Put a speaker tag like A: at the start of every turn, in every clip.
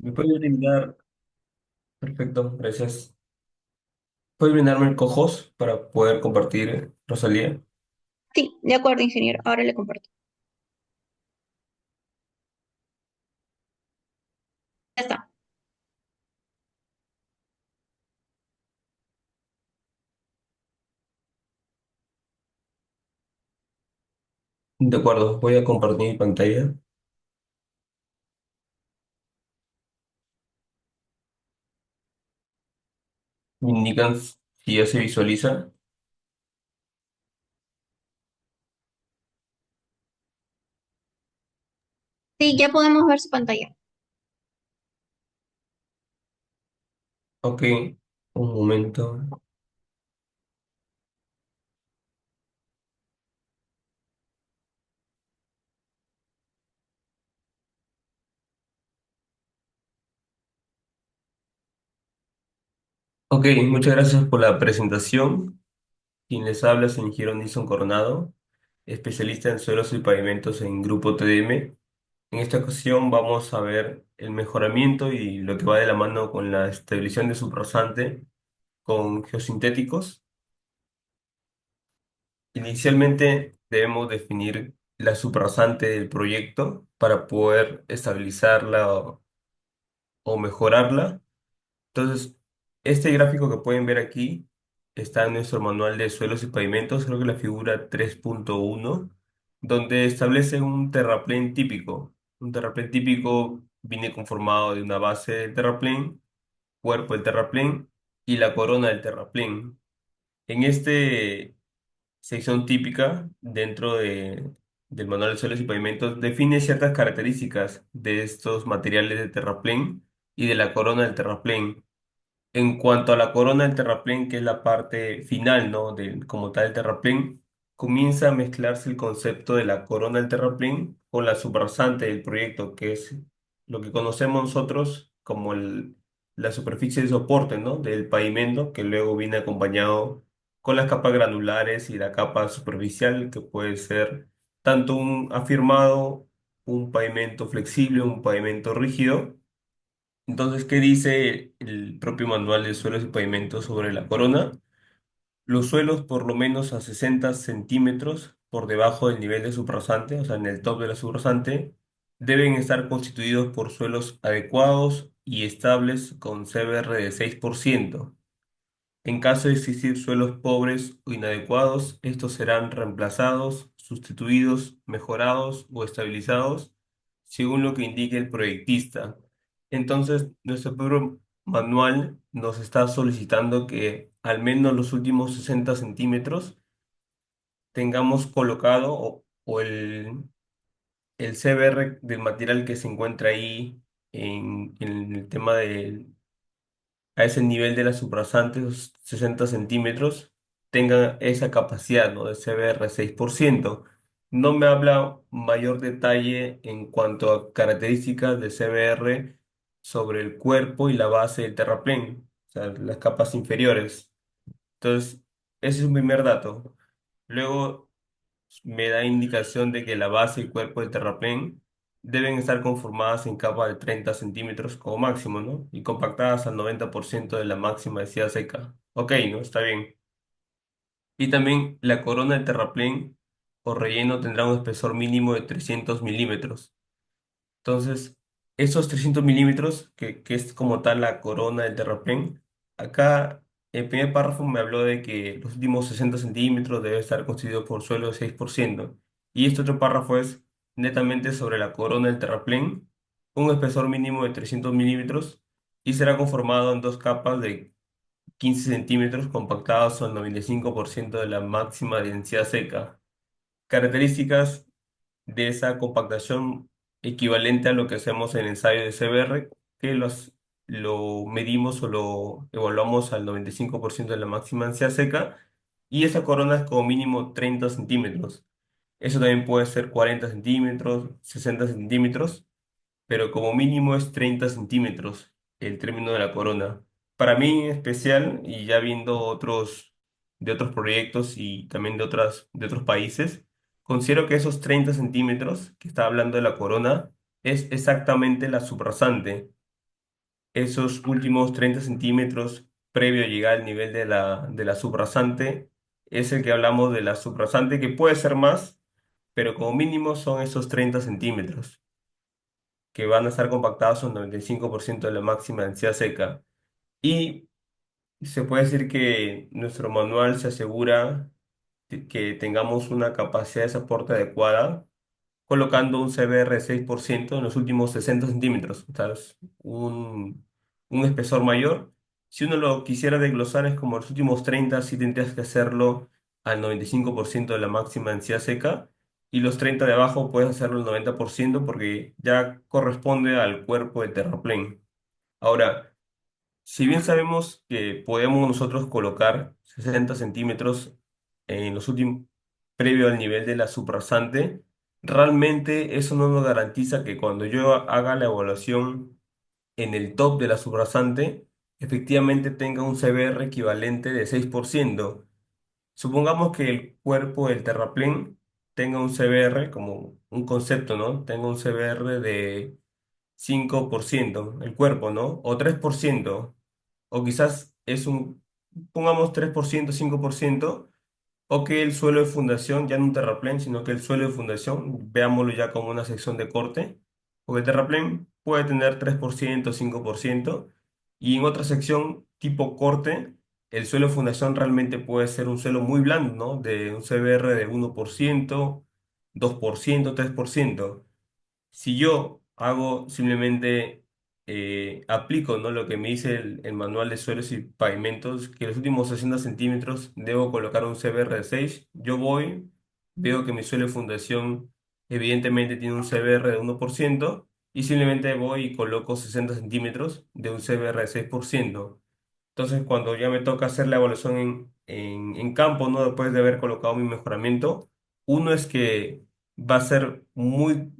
A: ¿Me puedes brindar? Perfecto, gracias. ¿Puedes brindarme el cojos para poder compartir, Rosalía?
B: Sí, de acuerdo, ingeniero. Ahora le comparto. Ya está.
A: De acuerdo, voy a compartir mi pantalla. Me indican si ya se visualiza.
B: Sí, ya podemos ver su pantalla.
A: Ok, un momento. Ok, muchas gracias por la presentación. Quien les habla es el ingeniero Nilson Coronado, especialista en suelos y pavimentos en Grupo TDM. En esta ocasión vamos a ver el mejoramiento y lo que va de la mano con la estabilización de su rasante con geosintéticos. Inicialmente debemos definir la subrasante del proyecto para poder estabilizarla o mejorarla. Entonces, este gráfico que pueden ver aquí está en nuestro manual de suelos y pavimentos, creo que la figura 3.1, donde establece un terraplén típico. Un terraplén típico viene conformado de una base del terraplén, cuerpo del terraplén y la corona del terraplén. En este sección típica del manual de suelos y pavimentos define ciertas características de estos materiales de terraplén y de la corona del terraplén. En cuanto a la corona del terraplén, que es la parte final, ¿no? Como tal, el terraplén, comienza a mezclarse el concepto de la corona del terraplén con la subrasante del proyecto, que es lo que conocemos nosotros como la superficie de soporte, ¿no? Del pavimento, que luego viene acompañado con las capas granulares y la capa superficial, que puede ser tanto un afirmado, un pavimento flexible, un pavimento rígido. Entonces, ¿qué dice el propio manual de suelos y pavimentos sobre la corona? Los suelos por lo menos a 60 centímetros por debajo del nivel de subrasante, o sea, en el top de la subrasante, deben estar constituidos por suelos adecuados y estables con CBR de 6%. En caso de existir suelos pobres o inadecuados, estos serán reemplazados, sustituidos, mejorados o estabilizados según lo que indique el proyectista. Entonces, nuestro propio manual nos está solicitando que al menos los últimos 60 centímetros tengamos colocado el CBR del material que se encuentra ahí en el tema a ese nivel de las subrasantes, los 60 centímetros, tengan esa capacidad, ¿no? De CBR 6%. No me habla mayor detalle en cuanto a características de CBR sobre el cuerpo y la base del terraplén, o sea, las capas inferiores. Entonces, ese es un primer dato. Luego me da indicación de que la base y cuerpo del terraplén deben estar conformadas en capas de 30 centímetros como máximo, ¿no? Y compactadas al 90% de la máxima densidad seca. Ok, ¿no? Está bien. Y también la corona del terraplén o relleno tendrá un espesor mínimo de 300 milímetros. Entonces, esos 300 milímetros, que es como tal la corona del terraplén, acá el primer párrafo me habló de que los últimos 60 centímetros debe estar constituido por suelo de 6%. Y este otro párrafo es netamente sobre la corona del terraplén, un espesor mínimo de 300 milímetros y será conformado en dos capas de 15 centímetros compactadas al 95% de la máxima densidad seca. Características de esa compactación equivalente a lo que hacemos en ensayo de CBR, que lo medimos o lo evaluamos al 95% de la máxima ansia seca, y esa corona es como mínimo 30 centímetros. Eso también puede ser 40 centímetros, 60 centímetros, pero como mínimo es 30 centímetros el término de la corona. Para mí en especial, y ya viendo de otros proyectos y también de otros países, considero que esos 30 centímetros que está hablando de la corona es exactamente la subrasante. esos últimos 30 centímetros previo a llegar al nivel de la subrasante es el que hablamos de la subrasante, que puede ser más, pero como mínimo son esos 30 centímetros, que van a estar compactados un 95% de la máxima densidad seca. Y se puede decir que nuestro manual se asegura que tengamos una capacidad de soporte adecuada colocando un CBR de 6% en los últimos 60 centímetros, o sea, es un espesor mayor. Si uno lo quisiera desglosar, es como los últimos 30, sí tendrías que hacerlo al 95% de la máxima densidad seca, y los 30 de abajo puedes hacerlo al 90% porque ya corresponde al cuerpo de terraplén. Ahora, si bien sabemos que podemos nosotros colocar 60 centímetros en los últimos, previo al nivel de la subrasante, realmente eso no nos garantiza que cuando yo haga la evaluación en el top de la subrasante, efectivamente tenga un CBR equivalente de 6%. Supongamos que el cuerpo del terraplén tenga un CBR como un concepto, ¿no? Tenga un CBR de 5% el cuerpo, ¿no? O 3%. O quizás es pongamos 3%, 5%, o que el suelo de fundación, ya no un terraplén, sino que el suelo de fundación, veámoslo ya como una sección de corte, porque el terraplén puede tener 3%, 5%, y en otra sección tipo corte, el suelo de fundación realmente puede ser un suelo muy blando, ¿no? De un CBR de 1%, 2%, 3%. Si yo hago simplemente, aplico, ¿no? Lo que me dice el manual de suelos y pavimentos, que los últimos 60 centímetros debo colocar un CBR de 6, yo voy, veo que mi suelo de fundación evidentemente tiene un CBR de 1%, y simplemente voy y coloco 60 centímetros de un CBR de 6%. Entonces, cuando ya me toca hacer la evaluación en campo, ¿no? Después de haber colocado mi mejoramiento, uno es que va a ser muy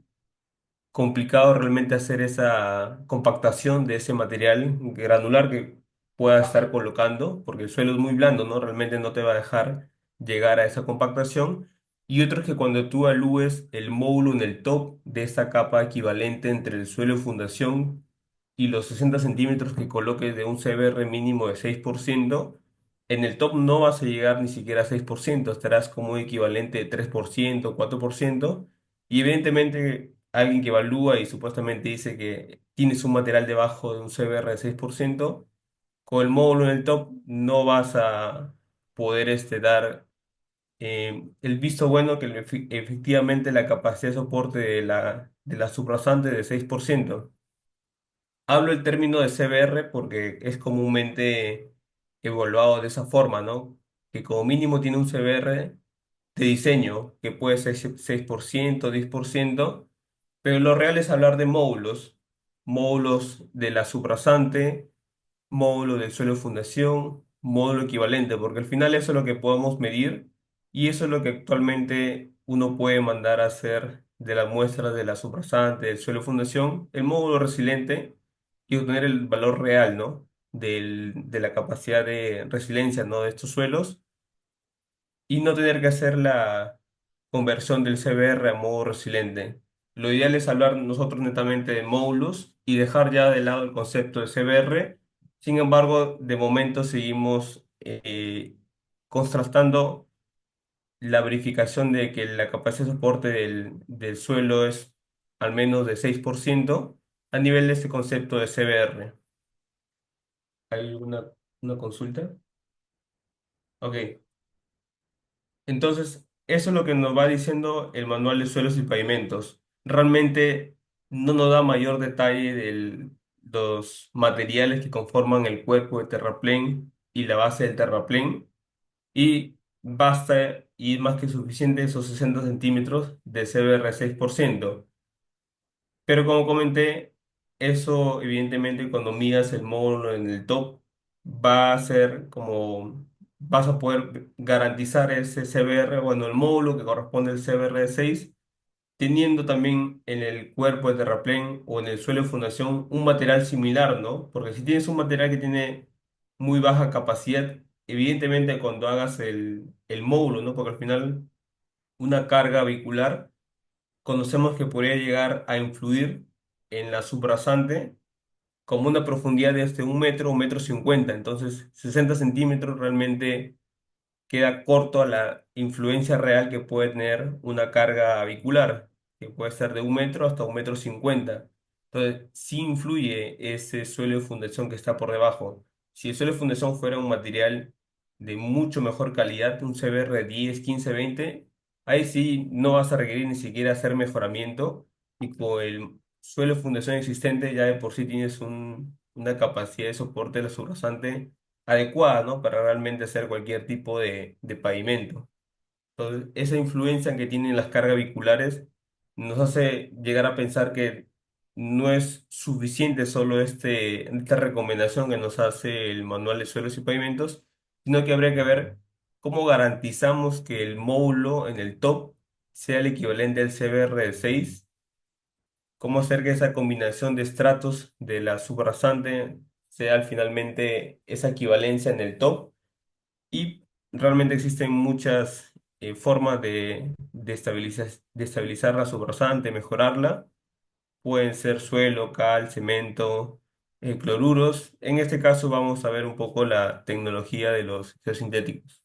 A: complicado realmente hacer esa compactación de ese material granular que pueda estar colocando, porque el suelo es muy blando, ¿no? Realmente no te va a dejar llegar a esa compactación. Y otro es que cuando tú alúes el módulo en el top de esa capa equivalente entre el suelo y fundación y los 60 centímetros que coloques de un CBR mínimo de 6%, en el top no vas a llegar ni siquiera a 6%, estarás como un equivalente de 3%, 4%. Y evidentemente alguien que evalúa y supuestamente dice que tienes un material debajo de un CBR de 6%, con el módulo en el top no vas a poder dar el visto bueno que efectivamente la capacidad de soporte de la subrasante de 6%. Hablo el término de CBR porque es comúnmente evaluado de esa forma, ¿no? Que como mínimo tiene un CBR de diseño que puede ser 6%, 10%, pero lo real es hablar de módulos, módulos de la subrasante, módulo del suelo de fundación, módulo equivalente, porque al final eso es lo que podemos medir, y eso es lo que actualmente uno puede mandar a hacer de las muestras de la subrasante, del suelo de fundación, el módulo resiliente, y obtener el valor real, ¿no? De la capacidad de resiliencia, ¿no? De estos suelos, y no tener que hacer la conversión del CBR a modo resiliente. Lo ideal es hablar nosotros netamente de módulos y dejar ya de lado el concepto de CBR. Sin embargo, de momento seguimos contrastando la verificación de que la capacidad de soporte del suelo es al menos de 6% a nivel de este concepto de CBR. ¿Hay una consulta? Ok. Entonces, eso es lo que nos va diciendo el manual de suelos y pavimentos. Realmente no nos da mayor detalle de los materiales que conforman el cuerpo de terraplén y la base del terraplén, y basta y es más que suficiente esos 60 centímetros de CBR 6%. Pero como comenté, eso evidentemente cuando midas el módulo en el top va a ser como vas a poder garantizar ese CBR, bueno, el módulo que corresponde al CBR de 6, teniendo también en el cuerpo de terraplén o en el suelo de fundación un material similar, ¿no? Porque si tienes un material que tiene muy baja capacidad, evidentemente cuando hagas el módulo, ¿no? Porque al final una carga vehicular conocemos que podría llegar a influir en la subrasante como una profundidad de hasta 1 metro, 1,50 m. Entonces, 60 centímetros realmente queda corto a la influencia real que puede tener una carga avicular, que puede ser de 1 metro hasta 1,50 m. Entonces, sí influye ese suelo de fundación que está por debajo. Si el suelo de fundación fuera un material de mucho mejor calidad, un CBR de 10, 15, 20, ahí sí no vas a requerir ni siquiera hacer mejoramiento y con el suelo de fundación existente ya de por sí tienes una capacidad de soporte de la subrasante adecuada, ¿no? Para realmente hacer cualquier tipo de pavimento. Entonces, esa influencia que tienen las cargas vehiculares nos hace llegar a pensar que no es suficiente solo esta recomendación que nos hace el Manual de Suelos y Pavimentos, sino que habría que ver cómo garantizamos que el módulo en el top sea el equivalente al CBR6, cómo hacer que esa combinación de estratos de la subrasante sea finalmente esa equivalencia en el top. Y realmente existen muchas formas de estabilizar la subrasante, mejorarla. Pueden ser suelo, cal, cemento, cloruros. En este caso vamos a ver un poco la tecnología de los geosintéticos.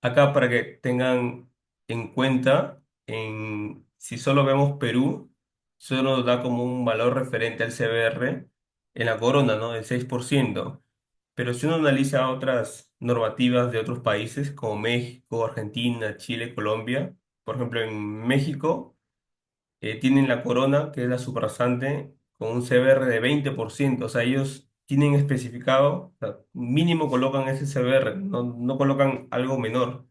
A: Acá para que tengan en cuenta, si solo vemos Perú, solo nos da como un valor referente al CBR en la corona, ¿no? Del 6%. Pero si uno analiza otras normativas de otros países como México, Argentina, Chile, Colombia, por ejemplo, en México tienen la corona, que es la subrasante, con un CBR de 20%. O sea, ellos tienen especificado, o sea, mínimo colocan ese CBR, no colocan algo menor.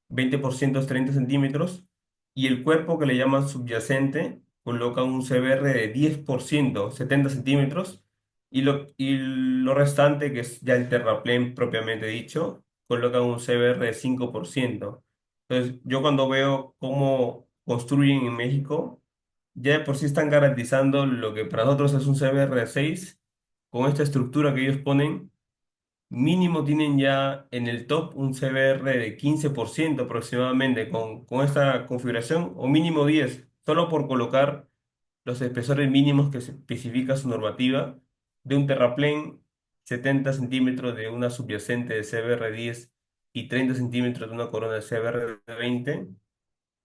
A: 20% es 30 centímetros. Y el cuerpo que le llaman subyacente, colocan un CBR de 10%, 70 centímetros. Y lo restante, que es ya el terraplén propiamente dicho, colocan un CBR de 5%. Entonces, yo cuando veo cómo construyen en México, ya de por sí están garantizando lo que para nosotros es un CBR6, con esta estructura que ellos ponen, mínimo tienen ya en el top un CBR de 15% aproximadamente con esta configuración, o mínimo 10 solo por colocar los espesores mínimos que se especifica su normativa de un terraplén, 70 centímetros de una subyacente de CBR10 y 30 centímetros de una corona de CBR20.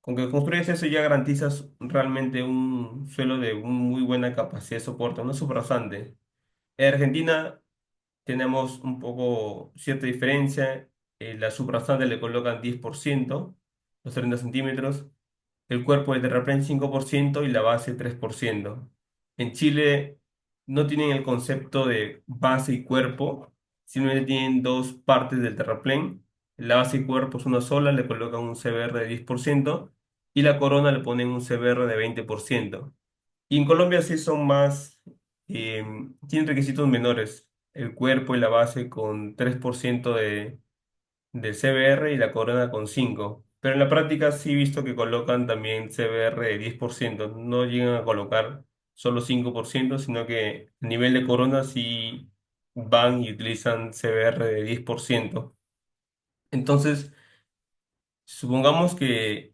A: Con que construyes eso ya garantizas realmente un suelo de muy buena capacidad de soporte, no es súper rasante. En Argentina tenemos un poco cierta diferencia. La subrasante le colocan 10%, los 30 centímetros. El cuerpo del terraplén 5% y la base 3%. En Chile no tienen el concepto de base y cuerpo, simplemente tienen dos partes del terraplén. La base y cuerpo es una sola, le colocan un CBR de 10% y la corona le ponen un CBR de 20%. Y en Colombia sí son más, tienen requisitos menores. El cuerpo y la base con 3% del CBR y la corona con 5. Pero en la práctica sí he visto que colocan también CBR de 10%. No llegan a colocar solo 5%, sino que a nivel de corona sí van y utilizan CBR de 10%. Entonces, supongamos que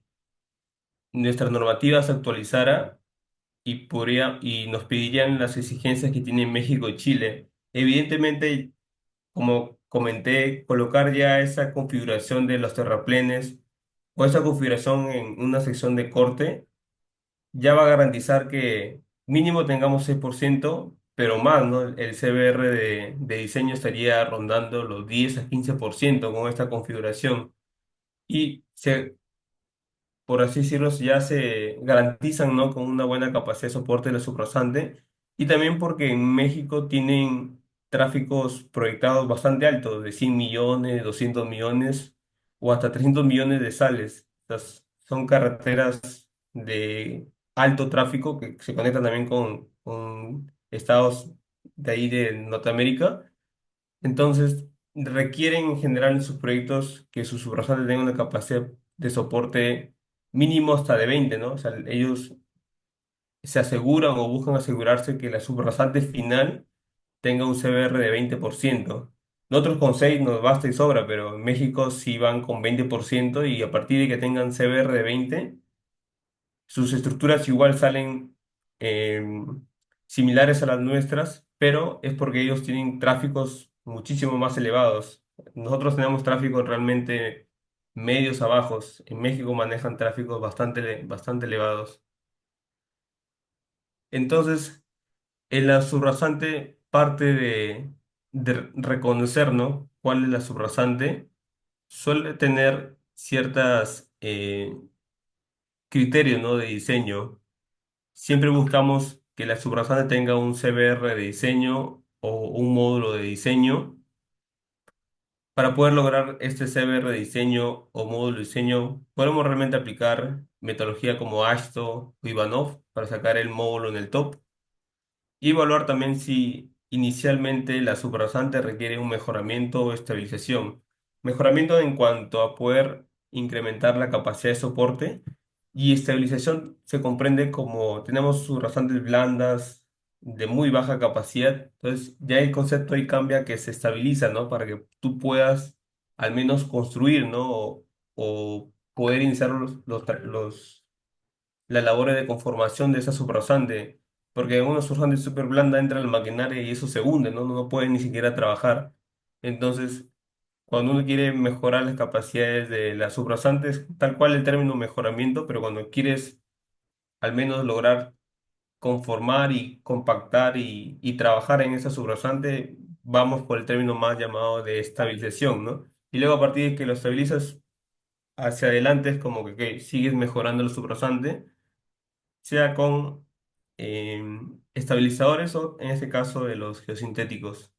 A: nuestra normativa se actualizara y nos pedirían las exigencias que tienen México y Chile. Evidentemente, como comenté, colocar ya esa configuración de los terraplenes o esa configuración en una sección de corte ya va a garantizar que mínimo tengamos 6%, pero más, ¿no? El CBR de diseño estaría rondando los 10 a 15% con esta configuración. Y por así decirlo, ya se garantizan, ¿no? Con una buena capacidad de soporte de la subrasante. Y también porque en México tienen tráficos proyectados bastante altos, de 100 millones, 200 millones o hasta 300 millones de sales. Estas son carreteras de alto tráfico que se conectan también con estados de ahí de Norteamérica. Entonces, requieren en general en sus proyectos que sus subrasante tengan una capacidad de soporte mínimo hasta de 20, ¿no? O sea, ellos se aseguran o buscan asegurarse que la subrasante final tenga un CBR de 20%. Nosotros con 6 nos basta y sobra, pero en México sí van con 20% y a partir de que tengan CBR de 20, sus estructuras igual salen similares a las nuestras, pero es porque ellos tienen tráficos muchísimo más elevados. Nosotros tenemos tráficos realmente medios a bajos. En México manejan tráficos bastante elevados. Entonces, la subrasante parte de reconocer, ¿no? ¿Cuál es la subrasante? Suele tener ciertas criterios, ¿no? De diseño. Siempre buscamos que la subrasante tenga un CBR de diseño o un módulo de diseño. Para poder lograr este CBR de diseño o módulo de diseño, podemos realmente aplicar metodología como ASTO o Ivanov para sacar el módulo en el top. Y evaluar también si inicialmente la subrasante requiere un mejoramiento o estabilización. Mejoramiento en cuanto a poder incrementar la capacidad de soporte y estabilización se comprende como tenemos subrasantes blandas de muy baja capacidad. Entonces ya el concepto ahí cambia que se estabiliza, ¿no? Para que tú puedas al menos construir, ¿no? O poder iniciar las labores de conformación de esa subrasante, porque una subrasante súper blanda entra en la maquinaria y eso se hunde, ¿no? No puede ni siquiera trabajar. Entonces, cuando uno quiere mejorar las capacidades de las subrasantes, tal cual el término mejoramiento, pero cuando quieres al menos lograr conformar y compactar y trabajar en esa subrasante, vamos por el término más llamado de estabilización, ¿no? Y luego a partir de que lo estabilizas hacia adelante es como que sigues mejorando la subrasante sea con estabilizadores o en este caso de los geosintéticos.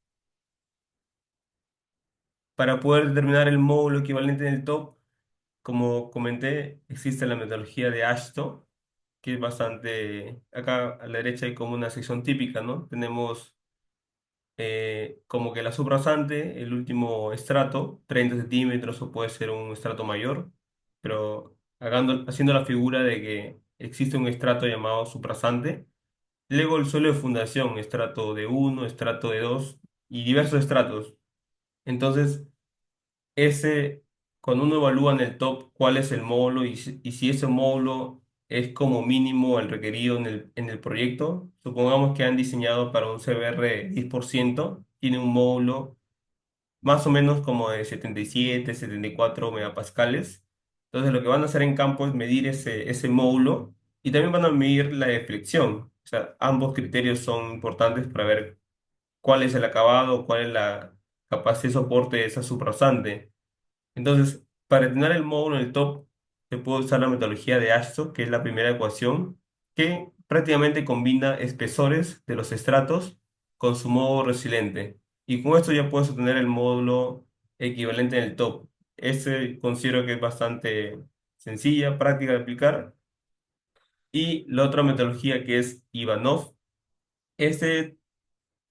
A: Para poder determinar el módulo equivalente en el top, como comenté, existe la metodología de Ashto, que es bastante, acá a la derecha hay como una sección típica, ¿no? Tenemos como que la subrasante, el último estrato, 30 centímetros o puede ser un estrato mayor, pero haciendo la figura de que existe un estrato llamado subrasante. Luego el suelo de fundación, estrato de uno, estrato de 2 y diversos estratos. Entonces, ese, cuando uno evalúa en el top cuál es el módulo y si ese módulo es como mínimo el requerido en el proyecto, supongamos que han diseñado para un CBR 10%, tiene un módulo más o menos como de 77, 74 megapascales. Entonces, lo que van a hacer en campo es medir ese módulo y también van a medir la deflexión. O sea, ambos criterios son importantes para ver cuál es el acabado, cuál es la capacidad de soporte de esa subrasante. Entonces, para determinar el módulo en el top, se puede usar la metodología de Ashton, que es la primera ecuación, que prácticamente combina espesores de los estratos con su módulo resiliente. Y con esto ya puedes obtener el módulo equivalente en el top. Este considero que es bastante sencilla, práctica de aplicar. Y la otra metodología que es Ivanov. Este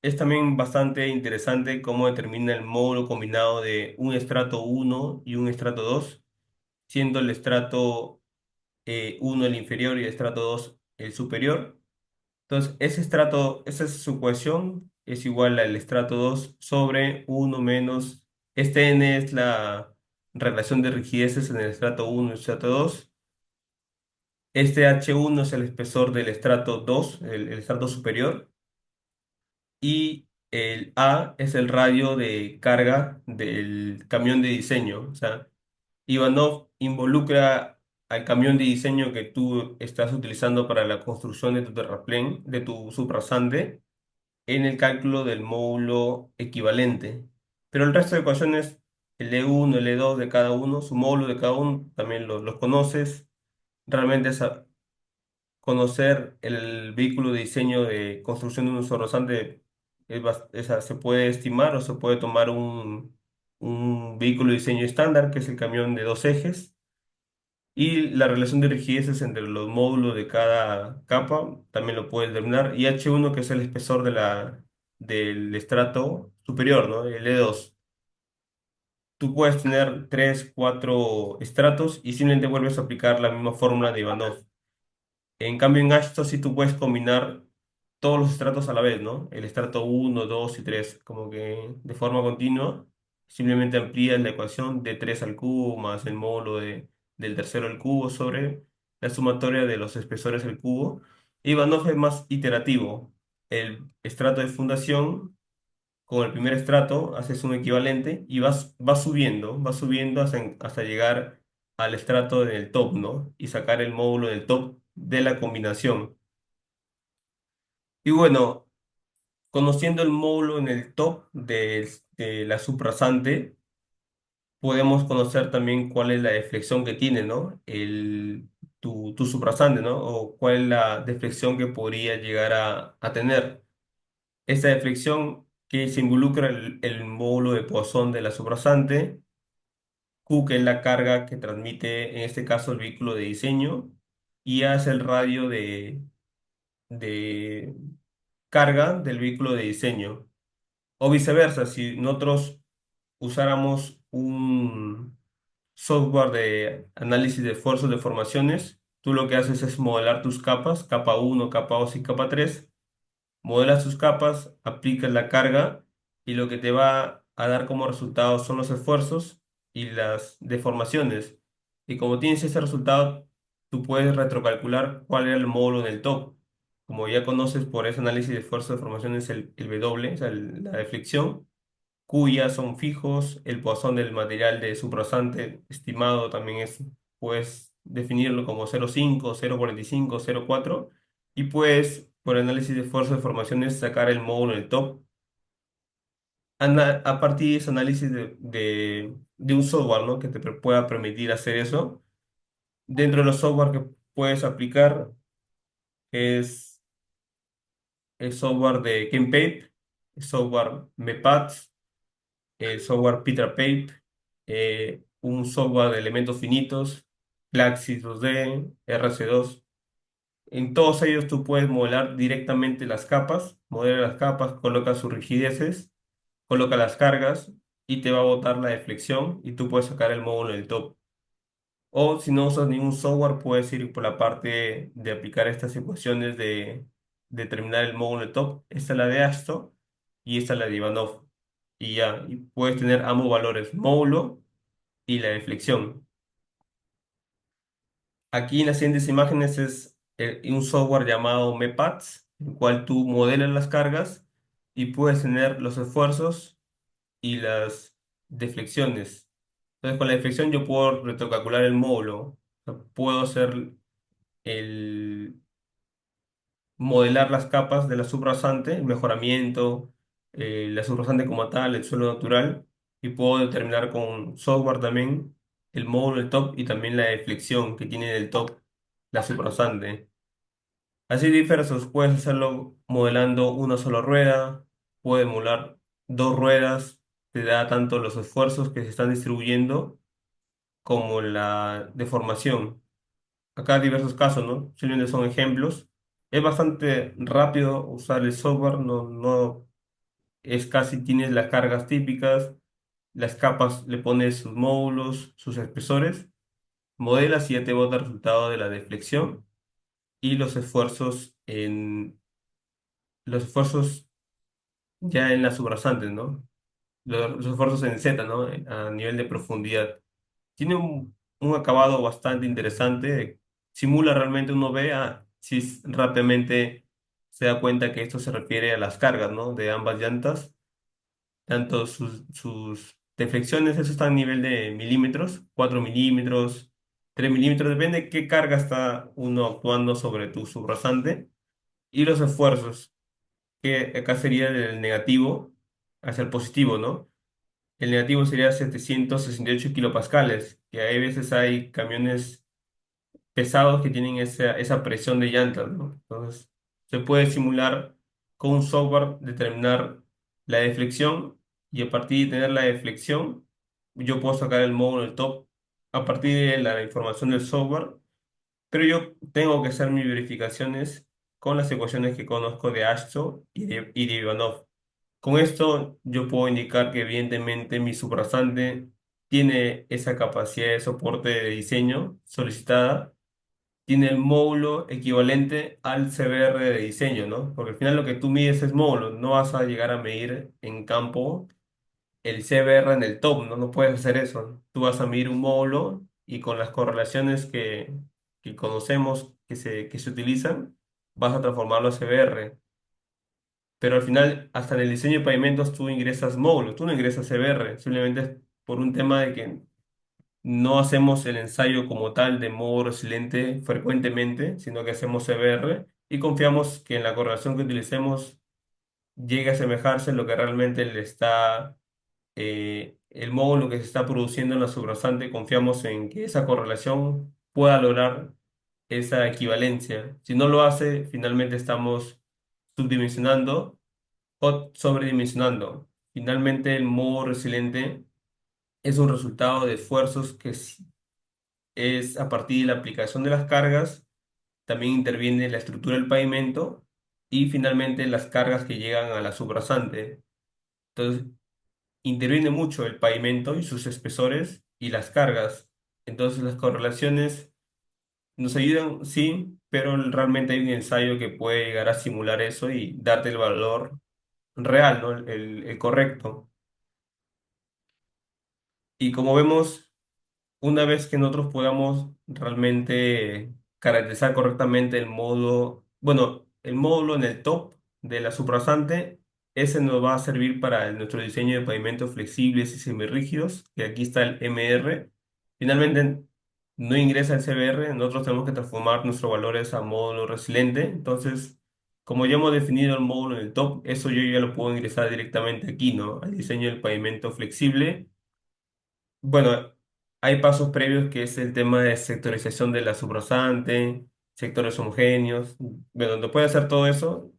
A: es también bastante interesante cómo determina el módulo combinado de un estrato uno y un estrato 2 siendo el estrato 1 el inferior y el estrato 2 el superior. Entonces, ese estrato, esa es su ecuación, es igual al estrato 2 sobre uno menos, este n es la relación de rigideces en el estrato uno y el estrato 2. Este H1 es el espesor del estrato 2 el estrato superior, y el A es el radio de carga del camión de diseño. O sea, Ivanov involucra al camión de diseño que tú estás utilizando para la construcción de tu terraplén, de tu subrasante, en el cálculo del módulo equivalente. Pero el resto de ecuaciones, el E1, el E2 de cada uno, su módulo de cada uno, también los conoces. Realmente conocer el vehículo de diseño de construcción de un sobrasante se puede estimar o se puede tomar un vehículo de diseño estándar, que es el camión de dos ejes, y la relación de rigideces entre los módulos de cada capa también lo puedes determinar, y H1 que es el espesor del estrato superior, ¿no? El E2. Tú puedes tener 3, 4 estratos y simplemente vuelves a aplicar la misma fórmula de Ivanov. En cambio, en Ashton sí tú puedes combinar todos los estratos a la vez, ¿no? El estrato uno 2 y 3 como que de forma continua. Simplemente amplías la ecuación de 3 al cubo más el módulo del tercero al cubo sobre la sumatoria de los espesores al cubo. Y Banov es más iterativo. el estrato de fundación, con el primer estrato haces un equivalente y vas subiendo hasta llegar al estrato del top, ¿no? Y sacar el módulo del top de la combinación. Y bueno, conociendo el módulo en el top de la suprasante, podemos conocer también cuál es la deflexión que tiene, ¿no? Tu suprasante, ¿no? O cuál es la deflexión que podría llegar a tener. Esta deflexión que se involucra el módulo de Poisson de la suprasante, Q, que es la carga que transmite, en este caso, el vehículo de diseño, y A es el radio de carga del vehículo de diseño. O viceversa, si nosotros usáramos un software de análisis de esfuerzos de formaciones, tú lo que haces es modelar tus capas, capa uno, capa 2 y capa 3. Modelas tus capas, aplicas la carga y lo que te va a dar como resultado son los esfuerzos y las deformaciones. Y como tienes ese resultado, tú puedes retrocalcular cuál era el módulo en el top. Como ya conoces por ese análisis de esfuerzo de formaciones el W, o sea, la deflexión, cuyas son fijos, el Poisson del material de subrasante estimado también puedes definirlo como 0,5, 0,45, 0,4 y puedes, por análisis de esfuerzo de formaciones, sacar el módulo del top. A partir de ese análisis de un software, ¿no? Que te pueda permitir hacer eso. Dentro de los software que puedes aplicar es el software de Kempape, el software MEPADS, el software PeterPape, un software de elementos finitos, Plaxis 2D, RC2. En todos ellos tú puedes modelar directamente las capas, modela las capas, coloca sus rigideces, coloca las cargas y te va a botar la deflexión y tú puedes sacar el módulo del top. O si no usas ningún software, puedes ir por la parte de aplicar estas ecuaciones de determinar el módulo del top. Esta es la de Ashton y esta es la de Ivanov. Y ya, y puedes tener ambos valores, módulo y la deflexión. Aquí en las siguientes imágenes es un software llamado MEPADS, en el cual tú modelas las cargas y puedes tener los esfuerzos y las deflexiones. Entonces, con la deflexión yo puedo retrocalcular el módulo. O sea, puedo hacer el modelar las capas de la subrasante, el mejoramiento, la subrasante como tal, el suelo natural, y puedo determinar con software también el módulo del top y también la deflexión que tiene del top la subrasante. Así diversos, puedes hacerlo modelando una sola rueda, puedes modelar dos ruedas, te da tanto los esfuerzos que se están distribuyendo como la deformación. Acá diversos casos, ¿no? Simplemente son ejemplos. Es bastante rápido usar el software, no es casi, tienes las cargas típicas, las capas, le pones sus módulos, sus espesores, modelas y ya te bota el resultado de la deflexión y los esfuerzos ya en las subrasantes, ¿no? Los esfuerzos en Z, ¿no? A nivel de profundidad. Tiene un acabado bastante interesante. Simula realmente, uno ve, si rápidamente se da cuenta que esto se refiere a las cargas, ¿no? De ambas llantas. Tanto sus deflexiones, eso está a nivel de milímetros, 4 milímetros, 3 milímetros, depende de qué carga está uno actuando sobre tu subrasante. Y los esfuerzos, que acá sería del negativo hacia el positivo, ¿no? El negativo sería 768 kilopascales, que hay veces hay camiones pesados que tienen esa presión de llantas, ¿no? Entonces, se puede simular con un software, determinar la deflexión y a partir de tener la deflexión, yo puedo sacar el módulo del top a partir de la información del software, pero yo tengo que hacer mis verificaciones con las ecuaciones que conozco de Ashton y de Ivanov. Con esto yo puedo indicar que evidentemente mi subrasante tiene esa capacidad de soporte de diseño solicitada, tiene el módulo equivalente al CBR de diseño, ¿no? Porque al final lo que tú mides es módulo, no vas a llegar a medir en campo el CBR en el top, ¿no? No puedes hacer eso. Tú vas a medir un módulo y con las correlaciones que conocemos que se utilizan, vas a transformarlo a CBR. pero al final, hasta en el diseño de pavimentos tú ingresas módulos, tú no ingresas CBR, simplemente es por un tema de que no hacemos el ensayo como tal de modo resiliente frecuentemente, sino que hacemos CBR y confiamos que en la correlación que utilicemos llegue a asemejarse a lo que realmente le está, el módulo que se está produciendo en la subrasante, confiamos en que esa correlación pueda lograr esa equivalencia. Si no lo hace, finalmente estamos subdimensionando o sobredimensionando. Finalmente, el modo resiliente es un resultado de esfuerzos que es a partir de la aplicación de las cargas, también interviene la estructura del pavimento y finalmente las cargas que llegan a la subrasante. Entonces, interviene mucho el pavimento y sus espesores y las cargas. Entonces, las correlaciones nos ayudan, sí, pero realmente hay un ensayo que puede llegar a simular eso y darte el valor real, ¿no? El correcto. Y como vemos, una vez que nosotros podamos realmente caracterizar correctamente el módulo, bueno, el módulo en el top de la subrasante, ese nos va a servir para nuestro diseño de pavimentos flexibles y semirrígidos, que aquí está el MR. Finalmente, no ingresa el CBR, nosotros tenemos que transformar nuestros valores a módulo resiliente. Entonces, como ya hemos definido el módulo en el top, eso yo ya lo puedo ingresar directamente aquí, ¿no? Al diseño del pavimento flexible. Bueno, hay pasos previos que es el tema de sectorización de la subrasante, sectores homogéneos, bueno, donde puedes hacer todo eso,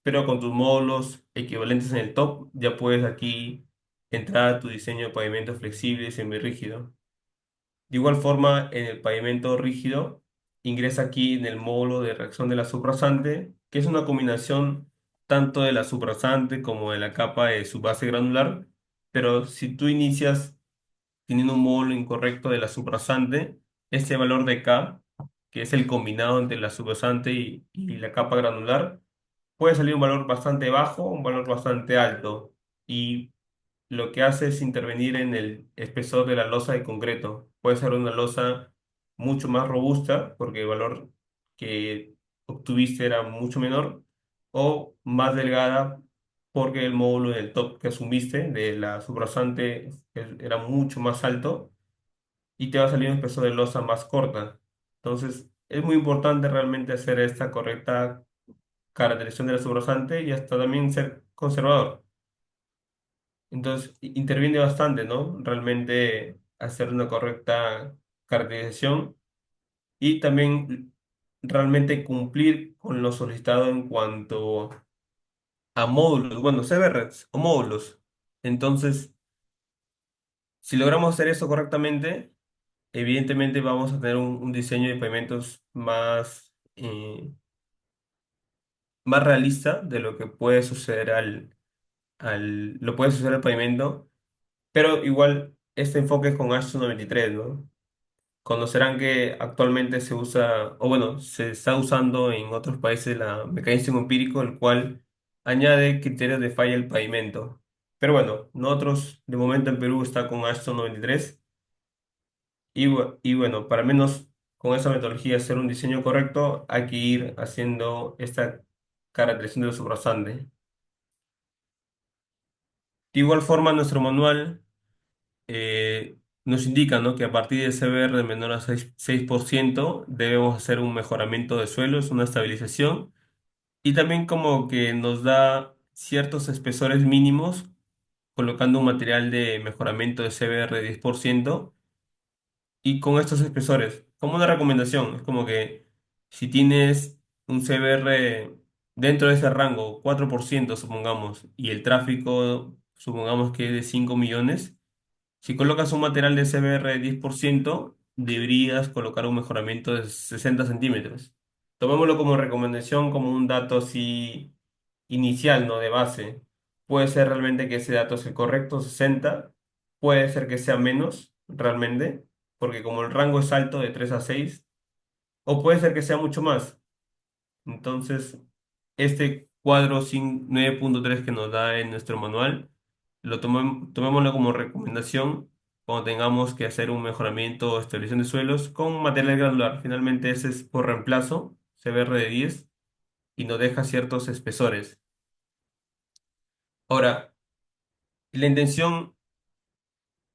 A: pero con tus módulos equivalentes en el top, ya puedes aquí entrar a tu diseño de pavimento flexible y semirrígido. De igual forma, en el pavimento rígido, ingresa aquí en el módulo de reacción de la subrasante, que es una combinación tanto de la subrasante como de la capa de su base granular, pero si tú inicias teniendo un módulo incorrecto de la subrasante, este valor de K, que es el combinado entre la subrasante y la capa granular, puede salir un valor bastante bajo, un valor bastante alto. Y lo que hace es intervenir en el espesor de la losa de concreto. Puede ser una losa mucho más robusta, porque el valor que obtuviste era mucho menor, o más delgada, porque el módulo del top que asumiste de la subrasante era mucho más alto y te va a salir un espesor de losa más corta. Entonces, es muy importante realmente hacer esta correcta caracterización de la subrasante y hasta también ser conservador. Entonces, interviene bastante, ¿no? Realmente hacer una correcta caracterización y también realmente cumplir con lo solicitado en cuanto a módulos, bueno, CBRs o módulos. Entonces, si logramos hacer eso correctamente, evidentemente vamos a tener un diseño de pavimentos más realista de lo que puede suceder lo puede suceder al pavimento, pero igual este enfoque es con ASHTO 93, ¿no? Conocerán que actualmente se usa, o bueno, se está usando en otros países la mecanismo empírico, el cual añade criterios de falla al pavimento. Pero bueno, nosotros de momento en Perú está con ASHTO 93 y bueno, para al menos con esa metodología hacer un diseño correcto, hay que ir haciendo esta caracterización del subrasante. De igual forma, nuestro manual nos indica, ¿no?, que a partir de CBR de menor a 6% debemos hacer un mejoramiento de suelos, una estabilización, y también como que nos da ciertos espesores mínimos, colocando un material de mejoramiento de CBR de 10%, y con estos espesores, como una recomendación, es como que si tienes un CBR dentro de ese rango, 4% supongamos, y el tráfico supongamos que es de 5 millones, si colocas un material de CBR de 10%, deberías colocar un mejoramiento de 60 centímetros. Tomémoslo como recomendación, como un dato así inicial, ¿no? De base. Puede ser realmente que ese dato es el correcto, 60. Puede ser que sea menos, realmente, porque como el rango es alto de 3 a 6, o puede ser que sea mucho más. Entonces, este cuadro 9.3 que nos da en nuestro manual, tomémoslo como recomendación cuando tengamos que hacer un mejoramiento o estabilización de suelos con material granular. Finalmente, ese es por reemplazo, CBR de 10 y nos deja ciertos espesores. Ahora, la intención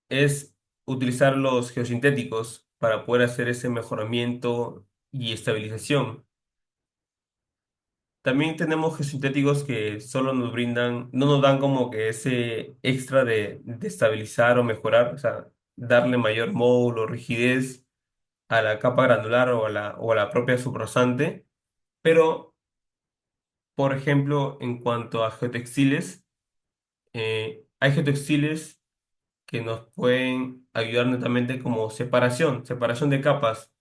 A: es utilizar los geosintéticos para poder hacer ese mejoramiento y estabilización. También tenemos geosintéticos que solo nos brindan, no nos dan como que ese extra de estabilizar o mejorar, o sea, darle mayor módulo, rigidez a la capa granular o a la propia subrasante. Pero, por ejemplo, en cuanto a geotextiles, hay geotextiles que nos pueden ayudar netamente como separación de capas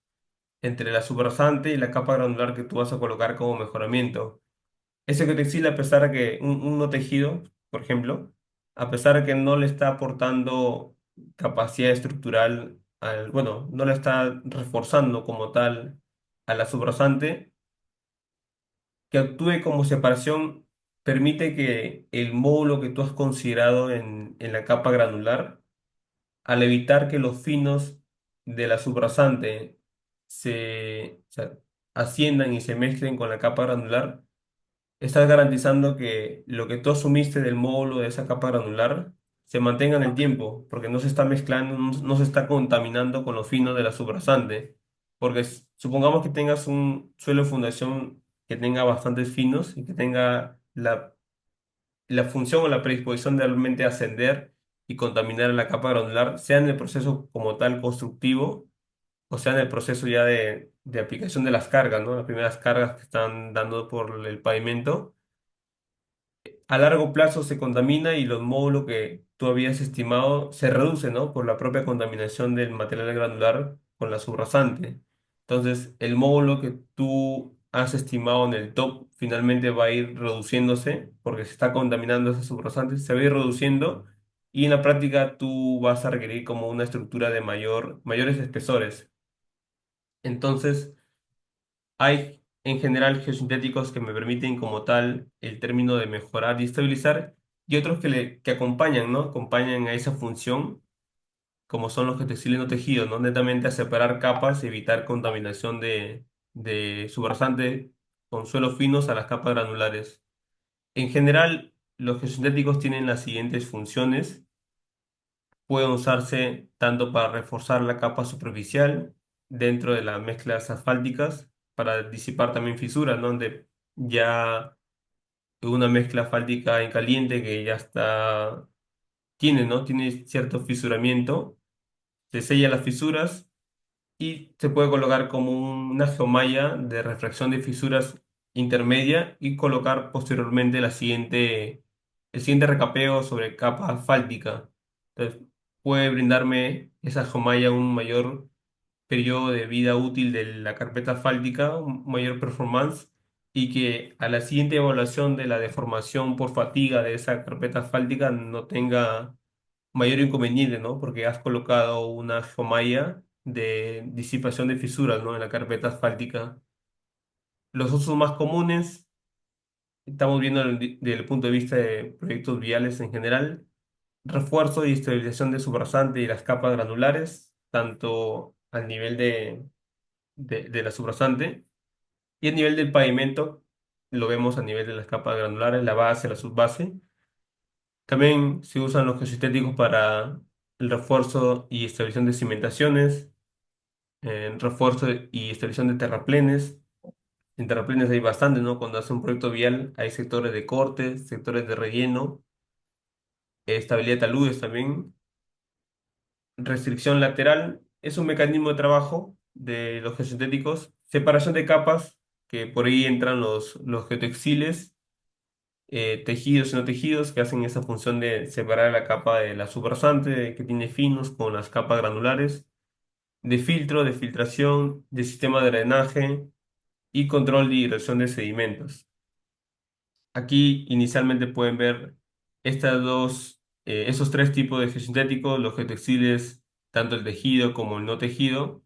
A: entre la subrasante y la capa granular que tú vas a colocar como mejoramiento. Ese geotextil, a pesar de que un no tejido, por ejemplo, a pesar de que no le está aportando capacidad estructural, bueno, no le está reforzando como tal a la subrasante, que actúe como separación permite que el módulo que tú has considerado en la capa granular, al evitar que los finos de la subrasante o sea, asciendan y se mezclen con la capa granular, estás garantizando que lo que tú asumiste del módulo de esa capa granular se mantenga en el tiempo, porque no se está mezclando, no se está contaminando con lo fino de la subrasante. Porque supongamos que tengas un suelo de fundación que tenga bastantes finos y que tenga la función o la predisposición de realmente ascender y contaminar la capa granular, sea en el proceso como tal constructivo o sea en el proceso ya de aplicación de las cargas, ¿no? Las primeras cargas que están dando por el pavimento a largo plazo se contamina y los módulos que tú habías estimado se reducen, ¿no? Por la propia contaminación del material granular con la subrasante. Entonces, el módulo que tú has estimado en el top finalmente va a ir reduciéndose porque se está contaminando esa subrasante, se va a ir reduciendo y en la práctica tú vas a requerir como una estructura de mayores espesores. Entonces, hay en general geosintéticos que me permiten como tal el término de mejorar y estabilizar y otros que acompañan, ¿no? Acompañan a esa función, como son los geotextiles no tejidos, ¿no? Netamente a separar capas y evitar contaminación de subrasante con suelos finos a las capas granulares. En general, los geosintéticos tienen las siguientes funciones. Pueden usarse tanto para reforzar la capa superficial dentro de las mezclas asfálticas, para disipar también fisuras, ¿no? Donde ya una mezcla asfáltica en caliente que ya está, tiene, ¿no? Tiene cierto fisuramiento, se sella las fisuras y se puede colocar como una geomalla de refracción de fisuras intermedia y colocar posteriormente el siguiente recapeo sobre capa asfáltica. Entonces, puede brindarme esa geomalla un mayor periodo de vida útil de la carpeta asfáltica, un mayor performance y que a la siguiente evaluación de la deformación por fatiga de esa carpeta asfáltica no tenga mayor inconveniente, ¿no? Porque has colocado una geomalla de disipación de fisuras, ¿no? En la carpeta asfáltica. Los usos más comunes, estamos viendo desde el punto de vista de proyectos viales en general, refuerzo y estabilización de subrasante y las capas granulares, tanto al nivel de la subrasante y a nivel del pavimento, lo vemos a nivel de las capas granulares, la base, la subbase. También se usan los geosintéticos para el refuerzo y estabilización de cimentaciones, refuerzo y estabilización de terraplenes. En terraplenes hay bastante, ¿no? Cuando hace un proyecto vial hay sectores de corte, sectores de relleno, estabilidad de taludes también. Restricción lateral es un mecanismo de trabajo de los geosintéticos. Separación de capas, que por ahí entran los geotextiles, tejidos y no tejidos, que hacen esa función de separar la capa de la subrasante, que tiene finos, con las capas granulares, de filtro, de filtración, de sistema de drenaje y control de dirección de sedimentos. Aquí inicialmente pueden ver esos tres tipos de geosintéticos, los geotextiles, tanto el tejido como el no tejido.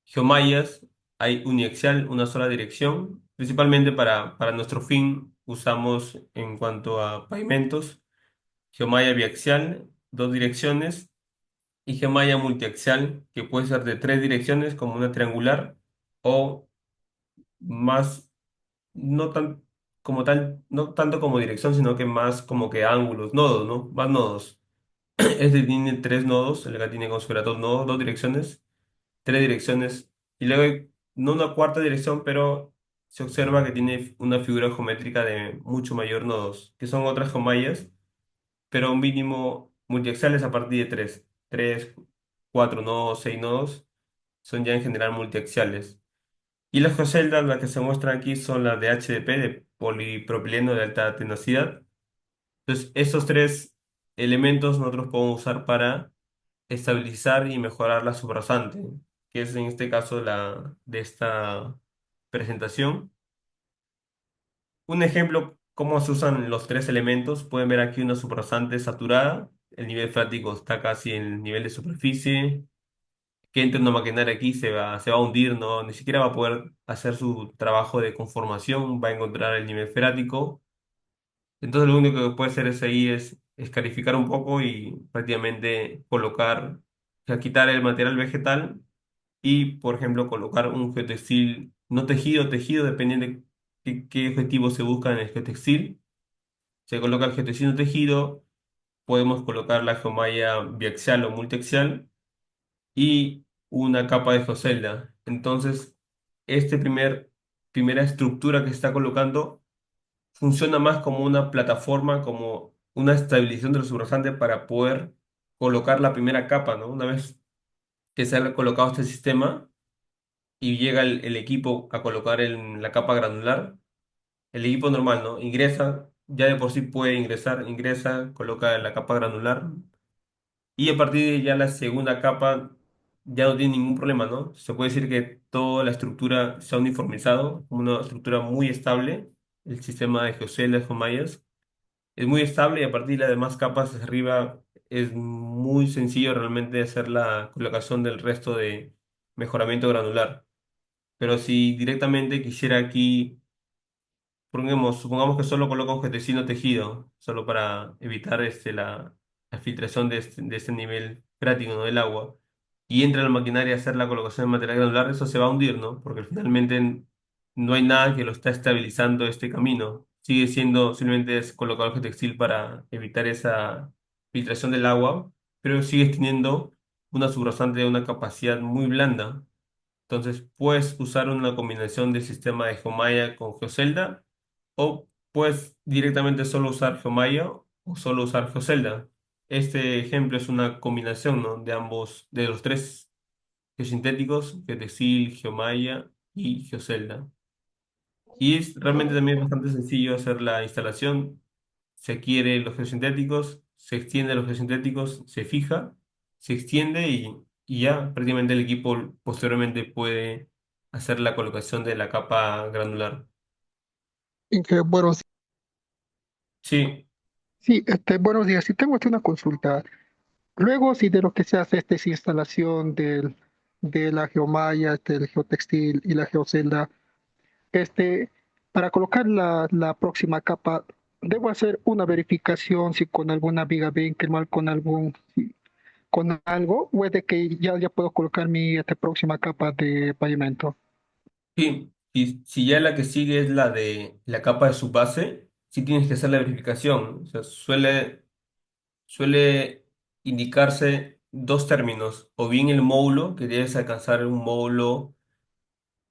A: Geomallas, hay uniaxial, una sola dirección. Principalmente para nuestro fin usamos en cuanto a pavimentos, geomalla biaxial, dos direcciones, y geomalla multiaxial, que puede ser de tres direcciones como una triangular o más, no tan. como tal, no tanto como dirección, sino que más como que ángulos, nodos, ¿no? Más nodos. Este tiene tres nodos, el acá tiene como si fuera dos nodos, dos direcciones, tres direcciones, y luego hay no una cuarta dirección, pero se observa que tiene una figura geométrica de mucho mayor nodos, que son otras jomayas, pero un mínimo multiaxiales a partir de tres. Tres, cuatro nodos, seis nodos, son ya en general multiaxiales. Y las geoceldas, las que se muestran aquí, son las de HDP, de polipropileno de alta tenacidad. Entonces, esos tres elementos nosotros podemos usar para estabilizar y mejorar la subrasante, que es en este caso la de esta presentación. Un ejemplo, cómo se usan los tres elementos. Pueden ver aquí una subrasante saturada. El nivel freático está casi en el nivel de superficie. Que entre una maquinaria aquí se va a hundir, no, ni siquiera va a poder hacer su trabajo de conformación, va a encontrar el nivel freático. Entonces lo único que puede hacer es ahí es escarificar un poco y prácticamente colocar, o sea, quitar el material vegetal y, por ejemplo, colocar un geotextil no tejido, tejido, dependiendo de qué objetivo se busca en el geotextil. Se coloca el geotextil no tejido, podemos colocar la geomalla biaxial o multiaxial y una capa de geocelda. Entonces, este primera estructura que se está colocando funciona más como una plataforma, como una estabilización de los subrasante para poder colocar la primera capa, ¿no? Una vez que se ha colocado este sistema y llega el equipo a colocar la capa granular, el equipo normal, ¿no? Ingresa, ya de por sí puede ingresar, ingresa, coloca la capa granular y a partir de ya la segunda capa ya no tiene ningún problema, ¿no? Se puede decir que toda la estructura se ha uniformizado, como una estructura muy estable, el sistema de geoceldas con mallas. Es muy estable y a partir de las demás capas hacia arriba es muy sencillo realmente hacer la colocación del resto de mejoramiento granular. Pero si directamente quisiera aquí, supongamos que solo coloco un getecino tejido, solo para evitar la filtración de este nivel freático, ¿no? Del agua, y entra a la maquinaria a hacer la colocación de material granular, eso se va a hundir, ¿no? Porque finalmente no hay nada que lo está estabilizando este camino. Sigue siendo simplemente es colocar el textil para evitar esa filtración del agua, pero sigues teniendo una subrasante de una capacidad muy blanda. Entonces, puedes usar una combinación del sistema de Geomaya con GeoCelda o puedes directamente solo usar Geomaya o solo usar GeoCelda. Este ejemplo es una combinación, ¿no? De ambos, de los tres geosintéticos, Geotextil, Geomaya y GeoCelda. Y es realmente también bastante sencillo hacer la instalación. Se quiere los geosintéticos, se extiende los geosintéticos, se fija, se extiende y ya prácticamente el equipo posteriormente puede hacer la colocación de la capa granular.
C: Bueno, sí,
A: Sí,
C: sí, buenos días. Sí, tengo aquí una consulta. Luego, si de lo que se hace es instalación de la geomalla, del geotextil y la geocelda, este, para colocar la próxima capa, debo hacer una verificación si con alguna viga Benkelman, con algo, o es de que ya puedo colocar mi próxima capa de pavimento.
A: sí. Y si ya la que sigue es la de la capa de subbase, sí tienes que hacer la verificación. O sea, suele indicarse dos términos, o bien el módulo, que debes alcanzar un módulo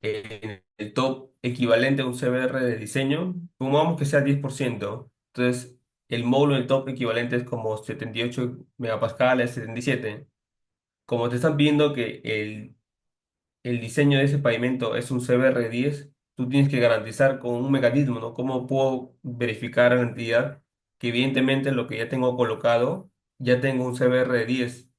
A: en el top equivalente a un CBR de diseño, pongamos que sea 10%. Entonces, el módulo en el top equivalente es como 78 megapascales, 77. Como te están pidiendo que el diseño de ese pavimento es un CBR 10, tú tienes que garantizar con un mecanismo, ¿no? ¿Cómo puedo verificar en entidad que evidentemente lo que ya tengo colocado, ya tengo un CBR 10?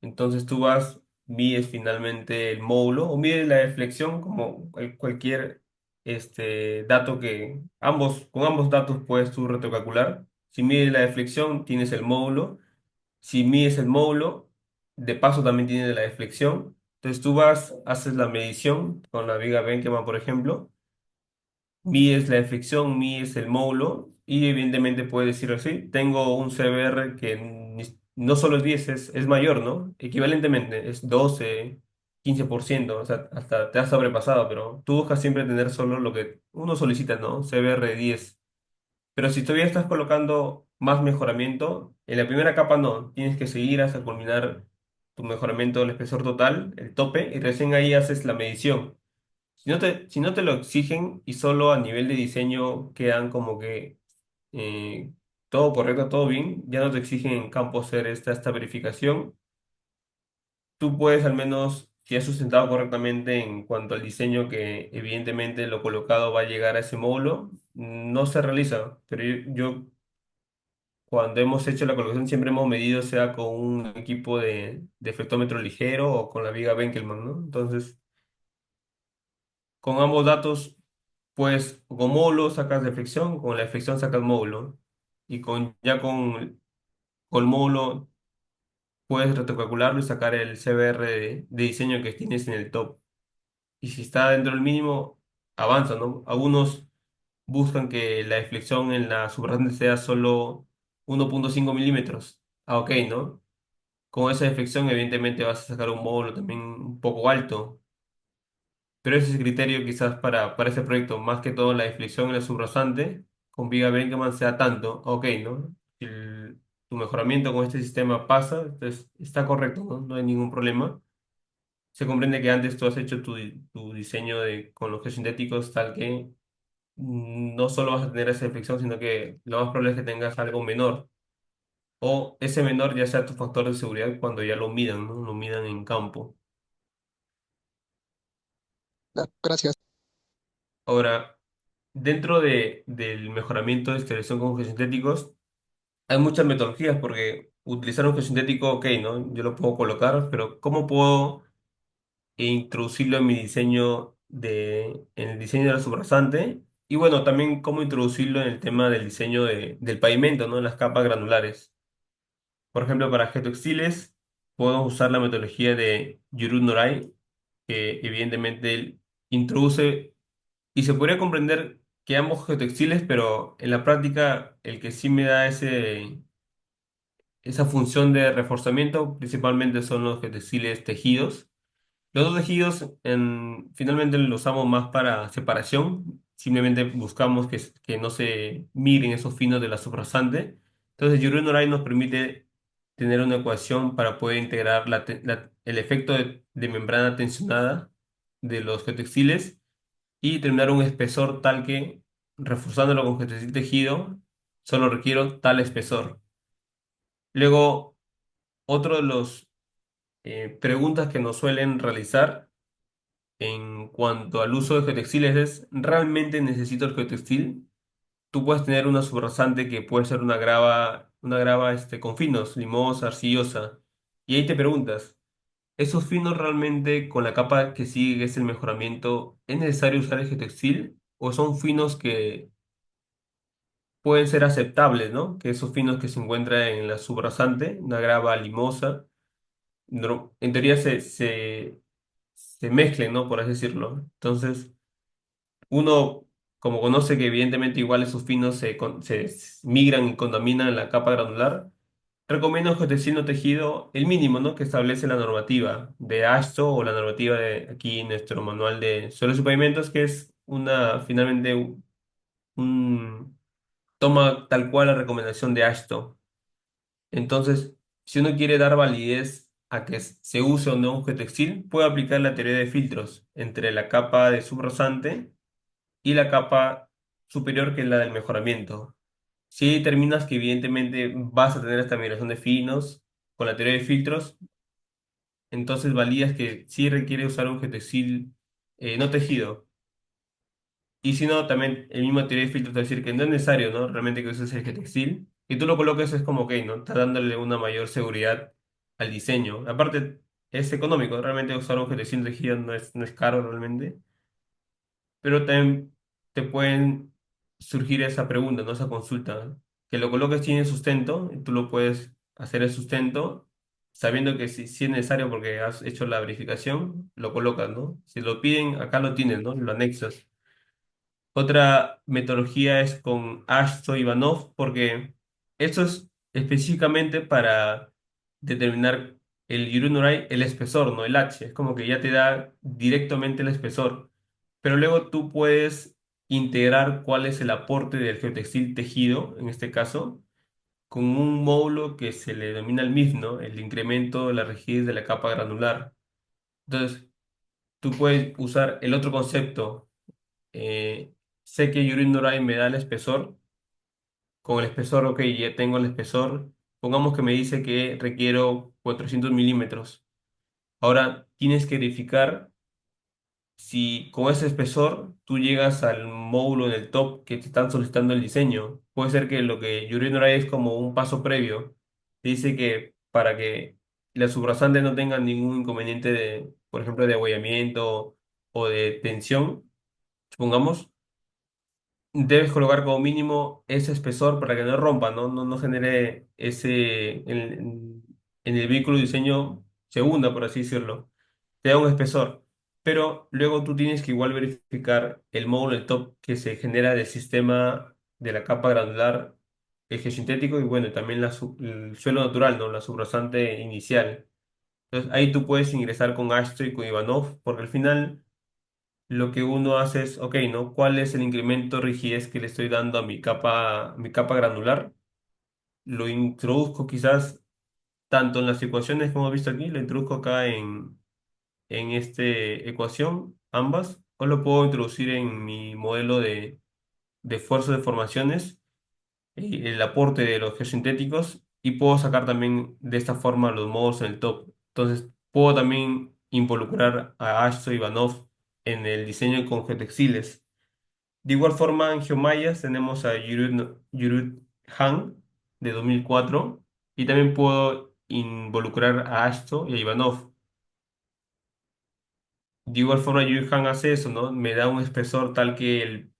A: Entonces tú vas, mides finalmente el módulo o mides la deflexión como cualquier dato con ambos datos puedes tú retrocalcular. Si mides la deflexión, tienes el módulo. Si mides el módulo, de paso también tienes la deflexión. Entonces tú vas, haces la medición con la viga Benkema, por ejemplo, mides la deflexión, mides el módulo y evidentemente puedes decir así, tengo un CBR que no solo es 10, es mayor, ¿no? Equivalentemente, es 12, 15%, o sea, hasta te has sobrepasado, pero tú buscas siempre tener solo lo que uno solicita, ¿no? CBR10. Pero si todavía estás colocando más mejoramiento, en la primera capa no, tienes que seguir hasta culminar tu mejoramiento del espesor total, el tope, y recién ahí haces la medición. Si no te lo exigen y solo a nivel de diseño quedan como que eh, todo correcto, todo bien, ya no te exigen en campo hacer esta verificación. Tú puedes al menos, si has sustentado correctamente en cuanto al diseño que evidentemente lo colocado va a llegar a ese módulo, no se realiza. Pero yo cuando hemos hecho la colocación siempre hemos medido sea con un equipo de efectómetro ligero o con la viga Benkelman, ¿no? Entonces, con ambos datos, pues con módulo sacas deflexión, con la deflexión sacas módulo. Y con el módulo puedes retrocalcularlo y sacar el CBR de diseño que tienes en el top. Y si está dentro del mínimo, avanza, ¿no? Algunos buscan que la deflexión en la subrasante sea solo 1,5 milímetros. Ah, ok, ¿no? Con esa deflexión, evidentemente vas a sacar un módulo también un poco alto. Pero ese es el criterio quizás para ese proyecto, más que todo la deflexión en la subrasante, con Viga Benkeman sea tanto, ok, ¿no? Si tu mejoramiento con este sistema pasa, entonces está correcto, ¿no? No hay ningún problema. Se comprende que antes tú has hecho tu diseño con los geosintéticos tal que no solo vas a tener esa deflexión, sino que lo más probable es que tengas algo menor. O ese menor ya sea tu factor de seguridad cuando ya lo midan, ¿no? Lo midan en campo.
C: Gracias.
A: Ahora, dentro del mejoramiento de esterilización con geosintéticos, hay muchas metodologías porque utilizar un geosintético, ok, ¿no? Yo lo puedo colocar, pero ¿cómo puedo introducirlo en mi diseño en el diseño de la subrasante? Y bueno, también cómo introducirlo en el tema del diseño del pavimento, ¿no? En las capas granulares. Por ejemplo, para geotextiles, podemos usar la metodología de Yuru Norai, que evidentemente él introduce, y se podría comprender que ambos geotextiles, pero en la práctica el que sí me da esa función de reforzamiento principalmente son los geotextiles tejidos. Los dos tejidos finalmente los usamos más para separación, simplemente buscamos que no se miren esos finos de la subrasante. Entonces, Yuru Norai nos permite tener una ecuación para poder integrar el efecto de membrana tensionada de los geotextiles y terminar un espesor tal que, reforzándolo con geotextil tejido, solo requiero tal espesor. Luego, otro de los preguntas que nos suelen realizar en cuanto al uso de geotextiles es, ¿realmente necesito el geotextil? Tú puedes tener una subrasante que puede ser una grava con finos, limosa, arcillosa, y ahí te preguntas, ¿esos finos realmente con la capa que sigue, que es el mejoramiento, es necesario usar el geotextil? ¿O son finos que pueden ser aceptables, ¿no? Que esos finos que se encuentran en la subrasante, una grava limosa, en teoría se mezclen, ¿no? Por así decirlo. Entonces, uno, como conoce que evidentemente igual esos finos se migran y contaminan la capa granular, recomiendo un geotextil tejido el mínimo, ¿no? Que establece la normativa de ASHTO o la normativa de aquí en nuestro manual de suelos y pavimentos, que es finalmente toma tal cual la recomendación de ASHTO. Entonces, si uno quiere dar validez a que se use o no un geotextil, puede aplicar la teoría de filtros entre la capa de subrasante y la capa superior, que es la del mejoramiento. Si determinas que evidentemente vas a tener esta migración de finos con la teoría de filtros, entonces validas que sí requiere usar un geotextil no tejido. Y si no, también el mismo teoría de filtros te va a decir que no es necesario, ¿no? Realmente que uses el geotextil. Y tú lo coloques es como, ok, ¿no? Está dándole una mayor seguridad al diseño. Aparte, es económico. Realmente usar un geotextil tejido no es caro realmente. Pero también te pueden surgir esa pregunta, ¿no? Esa consulta, ¿no? Que lo coloques tiene sustento, y tú lo puedes hacer el sustento, sabiendo que si es necesario porque has hecho la verificación, lo colocas, ¿no? Si lo piden, acá lo tienes, ¿no? Lo anexas. Otra metodología es con Ashto Ivanov, porque esto es específicamente para determinar el Yuru-no-Rai el espesor, no el H. Es como que ya te da directamente el espesor. Pero luego tú puedes integrar cuál es el aporte del geotextil tejido, en este caso, con un módulo que se le denomina el MIF, ¿no? El incremento de la rigidez de la capa granular. Entonces, tú puedes usar el otro concepto. Sé que Yuru-no-Rai me da el espesor. Con el espesor, ok, ya tengo el espesor. Pongamos que me dice que requiero 400 milímetros. Ahora tienes que verificar si con ese espesor tú llegas al módulo en el top que te están solicitando el diseño. Puede ser que lo que Yuri Norai es como un paso previo. Te dice que para que las subrasantes no tengan ningún inconveniente de, por ejemplo, de abollamiento o de tensión, supongamos, debes colocar como mínimo ese espesor para que no rompa, no genere ese en el vehículo de diseño segunda, por así decirlo. Te da un espesor. Pero luego tú tienes que igual verificar el módulo del top que se genera del sistema de la capa granular, eje sintético y bueno, también el suelo natural, ¿no? La subrasante inicial. Entonces ahí tú puedes ingresar con Astro y con Ivanov, porque al final lo que uno hace es, ok, ¿no? ¿Cuál es el incremento de rigidez que le estoy dando a mi capa granular? Lo introduzco quizás tanto en las ecuaciones que hemos visto aquí, lo introduzco acá en esta ecuación, ambas, o lo puedo introducir en mi modelo de esfuerzo de formaciones, el aporte de los geosintéticos, y puedo sacar también de esta forma los modos en el top. Entonces, puedo también involucrar a Ashto Ivanov en el diseño con geotextiles. De igual forma, en Geomayas tenemos a Yurut Han de 2004 y también puedo involucrar a Ashto y a Ivanov. De igual forma, Yuri Han hace eso, ¿no? Me da un espesor tal que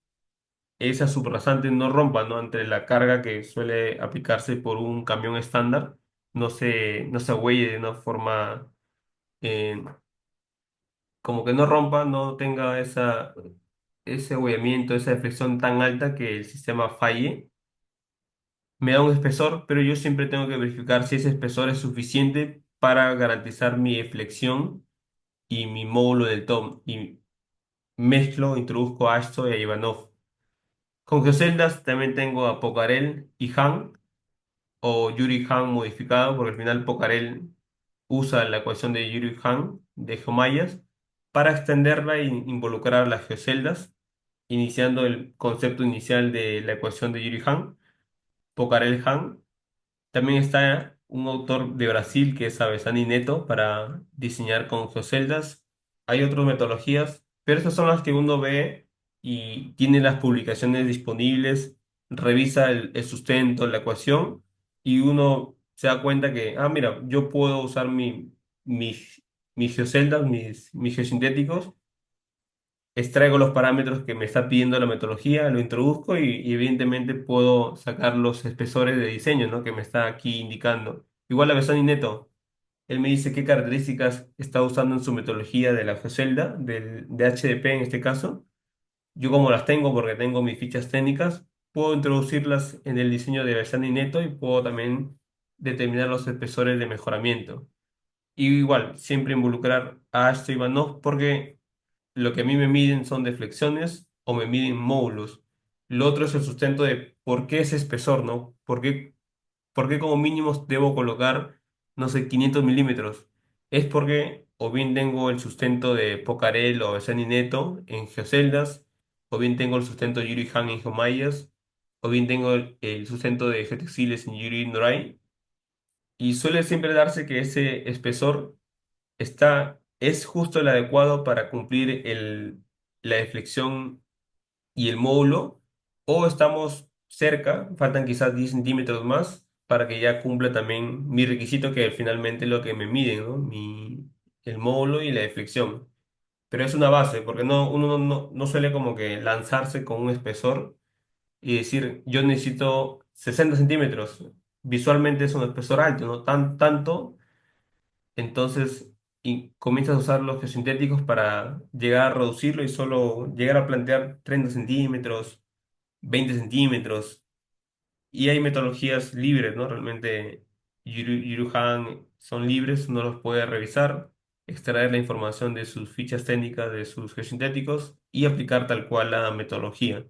A: esa subrasante no rompa, ¿no? Entre la carga que suele aplicarse por un camión estándar, no se agüelle de una forma eh, como que no rompa, no tenga ese agüellamiento, esa deflexión tan alta que el sistema falle. Me da un espesor, pero yo siempre tengo que verificar si ese espesor es suficiente para garantizar mi deflexión y mi módulo del tom. Y mezclo, introduzco a Ashto y a Ivanov. Con geoceldas también tengo a Pocarel y Han, o Yuri Han modificado, porque al final Pocarel usa la ecuación de Yuri Han de Geomayas para extenderla e involucrar las geoceldas, iniciando el concepto inicial de la ecuación de Yuri Han, Pocarel Han. También está un autor de Brasil que es Avesani Neto para diseñar con geoceldas. Hay otras metodologías, pero esas son las que uno ve y tiene las publicaciones disponibles, revisa el sustento, la ecuación y uno se da cuenta que, ah, mira, yo puedo usar mis, mis geoceldas, mis geosintéticos, extraigo los parámetros que me está pidiendo la metodología, lo introduzco y evidentemente puedo sacar los espesores de diseño, ¿no? Que me está aquí indicando. Igual a Besani Neto, él me dice qué características está usando en su metodología de la geocelda, de HDP en este caso. Yo como las tengo porque tengo mis fichas técnicas, puedo introducirlas en el diseño de Besani Neto y puedo también determinar los espesores de mejoramiento. Y igual, siempre involucrar a Astro Ivanov porque lo que a mí me miden son deflexiones o me miden módulos. Lo otro es el sustento de por qué ese espesor, ¿no? ¿Por qué como mínimo debo colocar, no sé, 500 milímetros? Es porque o bien tengo el sustento de Pocarel o Besani Neto en geoceldas, o bien tengo el sustento de Yuri Han en Geomayas, o bien tengo el sustento de geotextiles en Yuri Norai. Y suele siempre darse que ese espesor es justo el adecuado para cumplir la deflexión y el módulo, o estamos cerca, faltan quizás 10 centímetros más para que ya cumpla también mi requisito, que finalmente es lo que me miden, ¿no? El módulo y la deflexión. Pero es una base, porque uno no suele como que lanzarse con un espesor y decir, yo necesito 60 centímetros. Visualmente es un espesor alto, ¿no? Tanto entonces comienzas a usar los geosintéticos para llegar a reducirlo y solo llegar a plantear 30 centímetros, 20 centímetros. Y hay metodologías libres, ¿no? Realmente Yuruhan son libres, uno los puede revisar, extraer la información de sus fichas técnicas de sus geosintéticos y aplicar tal cual la metodología.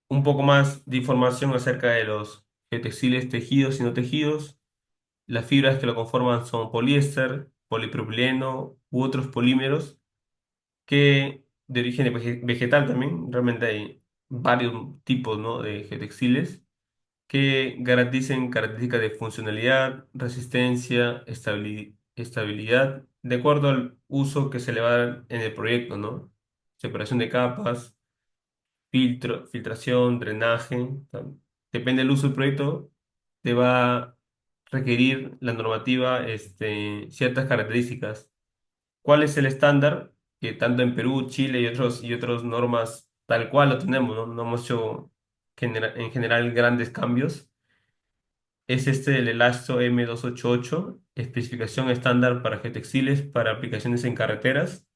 A: Un poco más de información acerca de los geotextiles tejidos y no tejidos. Las fibras que lo conforman son poliéster, polipropileno u otros polímeros que de origen vegetal también. Realmente hay varios tipos, ¿no?, de geotextiles que garanticen características de funcionalidad, resistencia, estabilidad, de acuerdo al uso que se le va a dar en el proyecto, ¿no? Separación de capas, filtración, drenaje. Depende del uso del proyecto, te va a requerir la normativa ciertas características. ¿Cuál es el estándar? Que tanto en Perú, Chile y otras normas tal cual lo tenemos, ¿no? No hemos hecho en general grandes cambios. Es el Elasto M288, especificación estándar para geotextiles para aplicaciones en carreteras.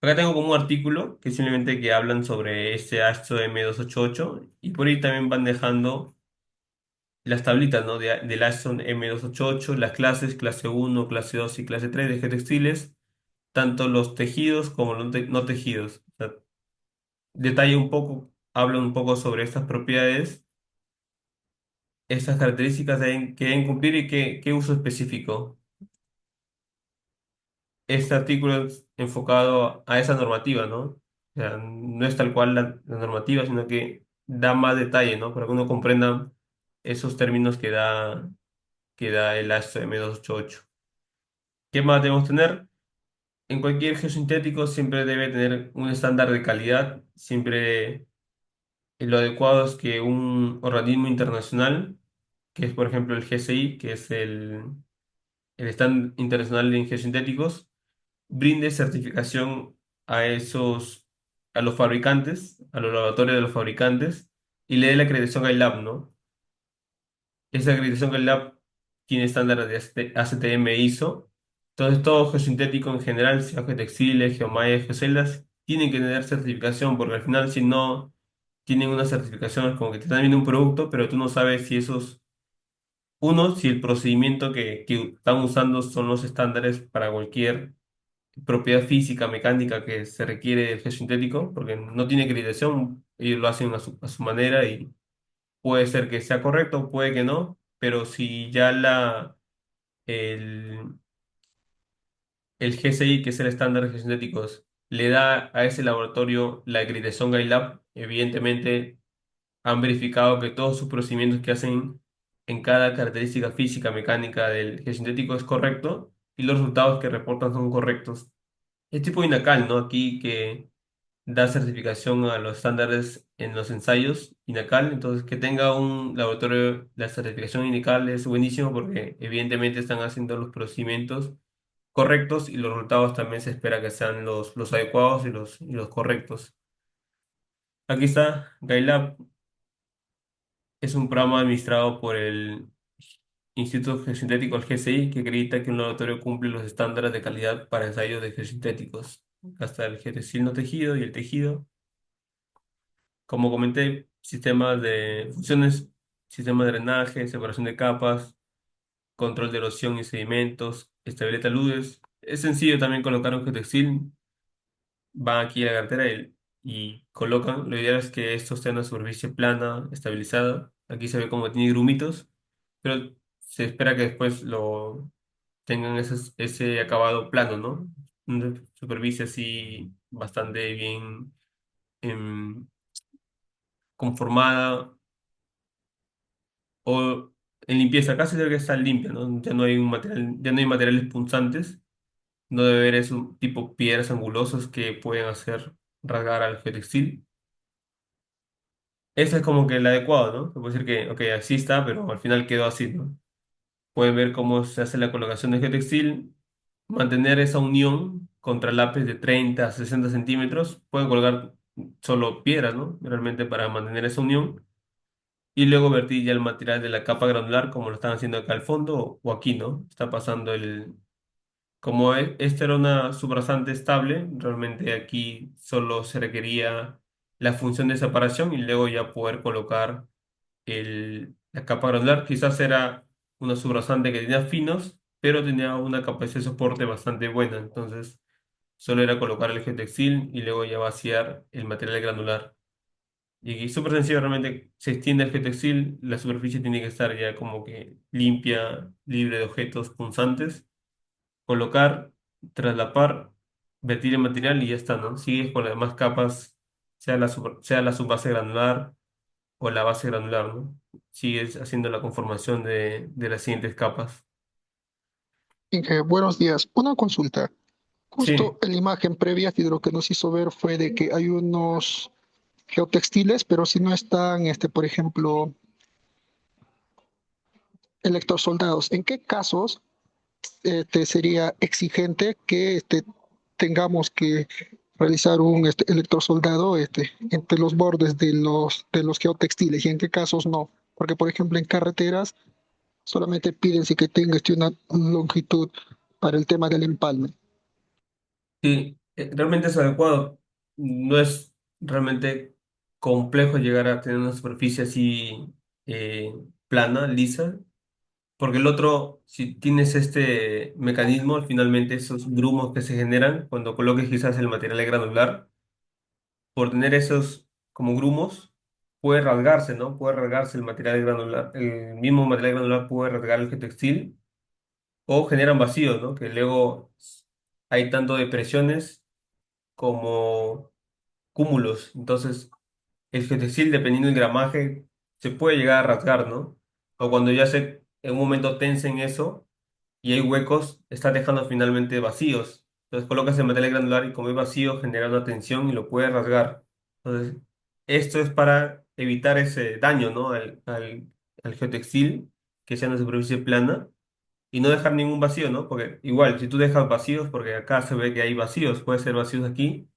A: Acá tengo como un artículo que simplemente que hablan sobre este Elasto M288 y por ahí también van dejando las tablitas, ¿no?, del Elasto M288, las clases, clase uno, clase 2 y clase 3 de geotextiles, tanto los tejidos como los no tejidos. O sea, detalla un poco, habla un poco sobre estas propiedades, estas características que deben cumplir y qué uso específico. Este artículo es enfocado a esa normativa, ¿no? O sea, no es tal cual la normativa, sino que da más detalle, ¿no? Para que uno comprenda esos términos que da el ASTO M288. ¿Qué más debemos tener? En cualquier geosintético siempre debe tener un estándar de calidad. Siempre lo adecuado es que un organismo internacional, que es por ejemplo el GSI, que es el Estándar Internacional en Geosintéticos, brinde certificación a a los fabricantes, a los laboratorios de los fabricantes, y le dé la acreditación al lab, ¿no? Esa acreditación al lab tiene estándares de ACTM ISO. Entonces, todo geosintético en general, sea geotextiles, geomallas, geoceldas, tienen que tener certificación, porque al final, si no tienen una certificación, es como que te están viendo un producto, pero tú no sabes si si el procedimiento que están usando son los estándares para cualquier propiedad física, mecánica que se requiere del geosintético, porque no tiene acreditación, ellos lo hacen a su manera y puede ser que sea correcto, puede que no, pero si ya el, el GSI, que es el estándar de geosintéticos, le da a ese laboratorio la acreditación GuideLab, evidentemente han verificado que todos sus procedimientos que hacen en cada característica física, mecánica del geosintético es correcto y los resultados que reportan son correctos. Es tipo INACAL, ¿no? Aquí que da certificación a los estándares en los ensayos INACAL, entonces que tenga un laboratorio, la certificación INACAL es buenísimo porque evidentemente están haciendo los procedimientos correctos y los resultados también se espera que sean los adecuados y los correctos. Aquí está, GuideLab es un programa administrado por el Instituto Geosintético, el GSI, que acredita que un laboratorio cumple los estándares de calidad para ensayos de geosintéticos. Acá está el geotextil no tejido y el tejido. Como comenté, sistemas de funciones, sistema de drenaje, separación de capas, control de erosión y sedimentos, estabilidad de taludes. Es sencillo también colocar un geotextil. Van aquí a la cartera y colocan. Lo ideal es que esto esté en una superficie plana, estabilizada. Aquí se ve como tiene grumitos, pero se espera que después lo tengan ese acabado plano, ¿no? Una superficie así bastante bien em, conformada o en limpieza. Casi debe estar limpia, ¿no? Ya no hay un material, ya no hay materiales punzantes. No debe haber eso tipo piedras angulosas que pueden hacer rasgar al geotextil. Ese es como que el adecuado, ¿no? Se puede decir que, ok, así está, pero al final quedó así, ¿no? Pueden ver cómo se hace la colocación de geotextil, mantener esa unión contra lápiz de 30 a 60 centímetros. Pueden colgar solo piedras, ¿no? Realmente para mantener esa unión. Y luego vertir ya el material de la capa granular, como lo están haciendo acá al fondo o aquí, ¿no? Está pasando como esta era una subrasante estable, realmente aquí solo se requería la función de separación y luego ya poder colocar La capa granular quizás era una subrasante que tenía finos, pero tenía una capacidad de soporte bastante buena. Entonces, solo era colocar el geotextil y luego ya vaciar el material granular. Y súper sencillo, realmente se extiende el geotextil, la superficie tiene que estar ya como que limpia, libre de objetos punzantes. Colocar, traslapar, vertir el material y ya está, ¿no? Sigues con las demás capas, sea la subbase granular o la base granular, ¿no? Sigues haciendo la conformación de las siguientes capas.
C: Buenos días. Una consulta.
A: Sí,
C: Justo en la imagen previa, y de lo que nos hizo ver fue de que hay unos geotextiles, pero si no están, por ejemplo, electrosoldados. ¿En qué casos sería exigente que tengamos que realizar un electrosoldado entre los bordes de los geotextiles y en qué casos no? Porque, por ejemplo, en carreteras solamente piden si que tenga una longitud para el tema del empalme.
A: sí, realmente es adecuado. No es realmente complejo llegar a tener una superficie así plana, lisa. Porque el otro, si tienes este mecanismo, finalmente esos grumos que se generan cuando coloques quizás el material granular, por tener esos como grumos, puede rasgarse, ¿no? Puede rasgarse el material granular, el mismo material granular puede rasgar el textil o generan vacíos, ¿no? Que luego hay tanto depresiones como cúmulos. Entonces, el geotextil, dependiendo del gramaje, se puede llegar a rasgar, ¿no? O cuando ya se en un momento tensen eso y hay huecos, estás dejando finalmente vacíos. Entonces colocas el material granular y como es vacío, genera una tensión y lo puede rasgar. Entonces, esto es para evitar ese daño, ¿no? Al geotextil, que sea una superficie plana, y no dejar ningún vacío, ¿no? Porque igual, si tú dejas vacíos, porque acá se ve que hay vacíos, puede ser vacíos aquí,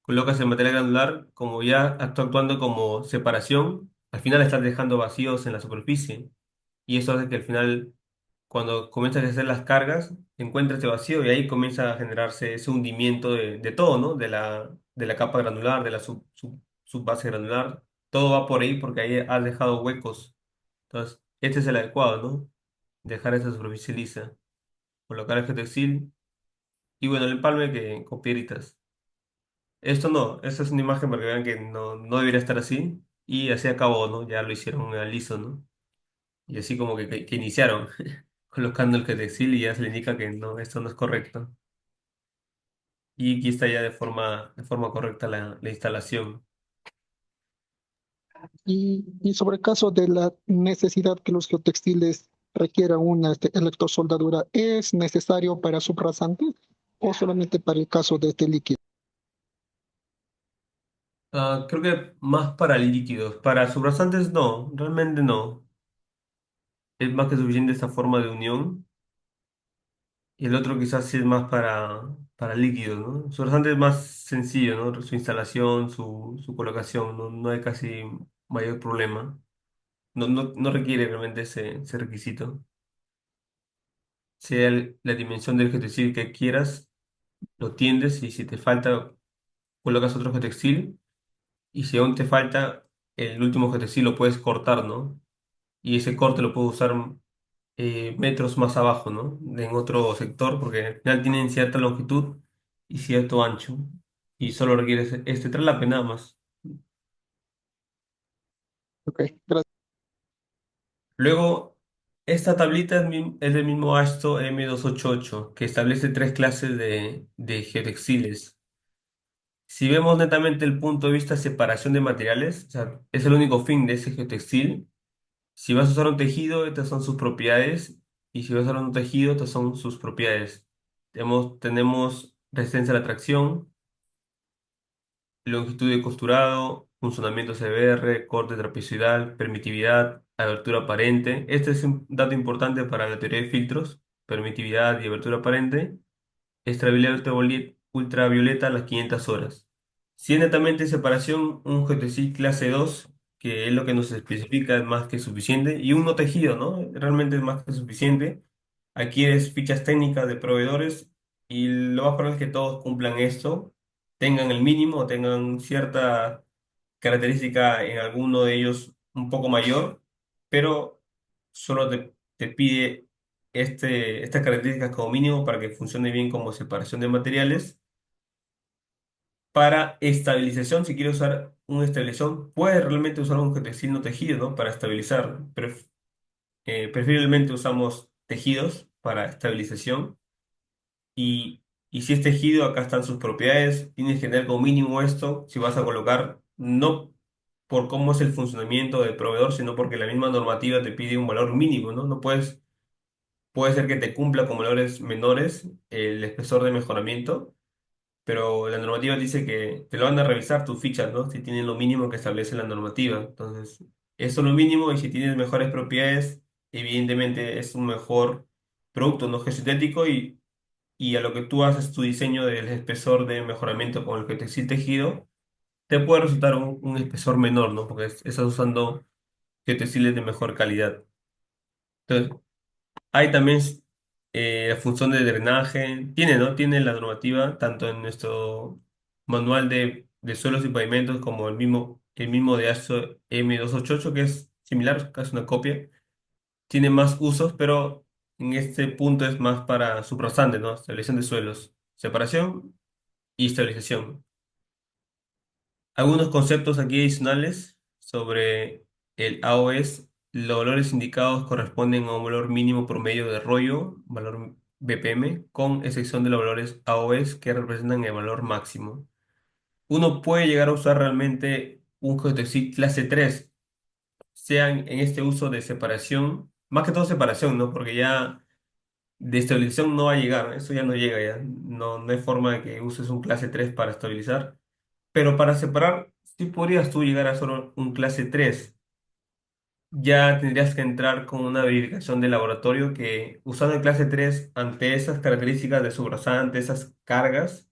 A: colocas el material granular, como ya está actuando como separación, al final estás dejando vacíos en la superficie. Y eso hace que al final, cuando comienzas a hacer las cargas, encuentras este vacío y ahí comienza a generarse ese hundimiento de todo, ¿no? De la capa granular, de la subbase granular. Todo va por ahí porque ahí has dejado huecos. Entonces, este es el adecuado, ¿no? Dejar esa superficie lisa. Colocar el geotextil y bueno, el empalme que con piedritas. Esto no, esta es una imagen para que vean que no debería estar así. Y así acabó, ¿no? Ya lo hicieron liso, ¿no? Y así como que iniciaron colocando el textil y ya se le indica que no, esto no es correcto. Y aquí está ya de forma correcta la instalación.
C: Y sobre el caso de la necesidad que los geotextiles requieran una electrosoldadura, ¿es necesario para subrasantes o solamente para el caso de este líquido?
A: Ah, creo que más para líquidos. Para subrasantes no, realmente no. Es más que suficiente esta forma de unión. Y el otro quizás sí es más para líquidos, ¿no? Subrasante es más sencillo, ¿no? Su instalación, su colocación, no hay casi mayor problema. No requiere realmente ese requisito. Sea la dimensión del geotextil que quieras, lo tiendes y si te falta, colocas otro geotextil y si aún te falta, el último geotextil lo puedes cortar, ¿no? Y ese corte lo puedes usar metros más abajo, ¿no? En otro sector, porque al final tienen cierta longitud y cierto ancho y solo requieres este traslape nada más.
C: Ok, gracias.
A: Luego, esta tablita es del mismo ASTO M288 que establece tres clases de geotextiles. Si vemos netamente el punto de vista de separación de materiales, o sea, es el único fin de ese geotextil. Si vas a usar un tejido, estas son sus propiedades, y si vas a usar un tejido, estas son sus propiedades. Tenemos resistencia a la tracción, longitud de costurado, funcionamiento CBR, corte trapezoidal, permitividad, abertura aparente. Este es un dato importante para la teoría de filtros, permitividad y abertura aparente. Estabilidad ultravioleta a las 500 horas. Si es netamente separación, un GTC clase 2 que es lo que nos especifica, es más que suficiente, y un no tejido, ¿no? Realmente es más que suficiente. Aquí es fichas técnicas de proveedores y lo más probable es que todos cumplan esto, tengan el mínimo o tengan cierta característica en alguno de ellos un poco mayor, pero solo te pide estas características como mínimo para que funcione bien como separación de materiales. Para estabilización, si quieres usar una estabilización, puedes realmente usar un geotextil no tejido, ¿no? Para estabilizar. Preferiblemente usamos tejidos para estabilización. Y, y si es tejido, acá están sus propiedades. Tienes que tener como mínimo esto si vas a colocar, no por cómo es el funcionamiento del proveedor, sino porque la misma normativa te pide un valor mínimo, ¿no? No puedes, puede ser que te cumpla con valores menores el espesor de mejoramiento, pero la normativa dice que te lo van a revisar tus fichas, ¿no? Si tienen lo mínimo que establece la normativa. Entonces, eso es lo mínimo y si tienes mejores propiedades, evidentemente es un mejor producto, ¿no? Geosintético y a lo que tú haces tu diseño del espesor de mejoramiento con el que te tejido, te puede resultar un espesor menor, ¿no? Porque estás usando textiles de mejor calidad. Entonces, hay también la función de drenaje, tiene, ¿no? Tiene la normativa, tanto en nuestro manual de suelos y pavimentos como el mismo de ASO M288, que es similar, casi una copia. Tiene más usos, pero en este punto es más para subrasante, ¿no? Estabilización de suelos, separación y estabilización. Algunos conceptos aquí adicionales sobre el AOS. Los valores indicados corresponden a un valor mínimo promedio de rollo, valor BPM, con excepción de los valores AOS que representan el valor máximo. Uno puede llegar a usar realmente un geotextil clase 3, sea en este uso de separación, más que todo separación, ¿no? Porque ya de estabilización no va a llegar, eso ya no llega ya. No, no hay forma de que uses un clase 3 para estabilizar. Pero para separar, sí podrías tú llegar a solo un clase 3. Ya tendrías que entrar con una verificación de laboratorio que usando el clase 3 ante esas características de subrasante, esas cargas,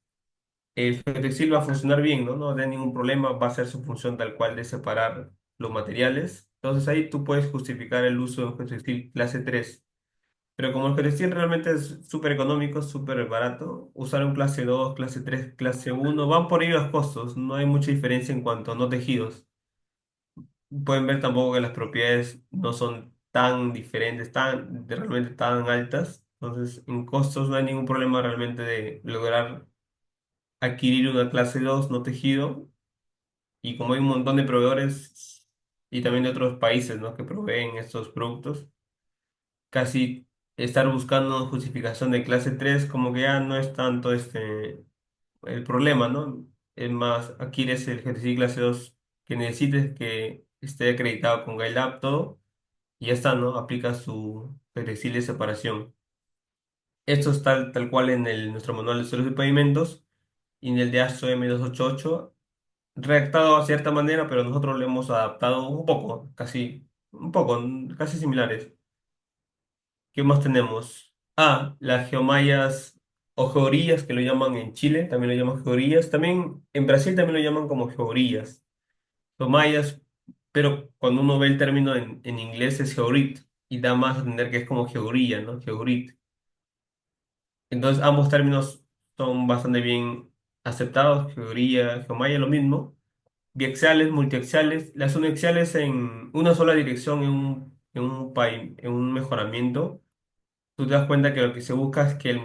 A: el Fetexil va a funcionar bien, ¿no? No va a tener ningún problema, va a hacer su función tal cual de separar los materiales. Entonces ahí tú puedes justificar el uso de un Fetexil clase 3. Pero como el Fetexil realmente es súper económico, súper barato, usar un clase 2, clase 3, clase uno van por ahí los costos. No hay mucha diferencia en cuanto a no tejidos. Pueden ver tampoco que las propiedades no son tan diferentes, realmente tan altas. Entonces, en costos no hay ningún problema realmente de lograr adquirir una clase 2 no tejido. Y como hay un montón de proveedores y también de otros países, ¿no? que proveen estos productos, casi estar buscando justificación de clase 3 como que ya no es tanto el problema, ¿no? Es más, adquieres el ejercicio clase 2 que necesites que esté acreditado con GuideLab, todo, y ya está, ¿no? Aplica su perexil de separación. Esto es tal cual en nuestro manual de suelos y pavimentos y en el de ASO M288, redactado a cierta manera, pero nosotros lo hemos adaptado un poco, un poco, casi similares. ¿Qué más tenemos? Ah, las geomayas o georías, que lo llaman en Chile, también lo llaman georías. También en Brasil también lo llaman como georías. Geomayas, pero cuando uno ve el término en inglés es georit y da más a entender que es como georía, ¿no? Georit. Entonces ambos términos son bastante bien aceptados, georía, geomaya, lo mismo. Biaxiales, multiaxiales, las uniaxiales en una sola dirección en un mejoramiento. Tú te das cuenta que lo que se busca es que el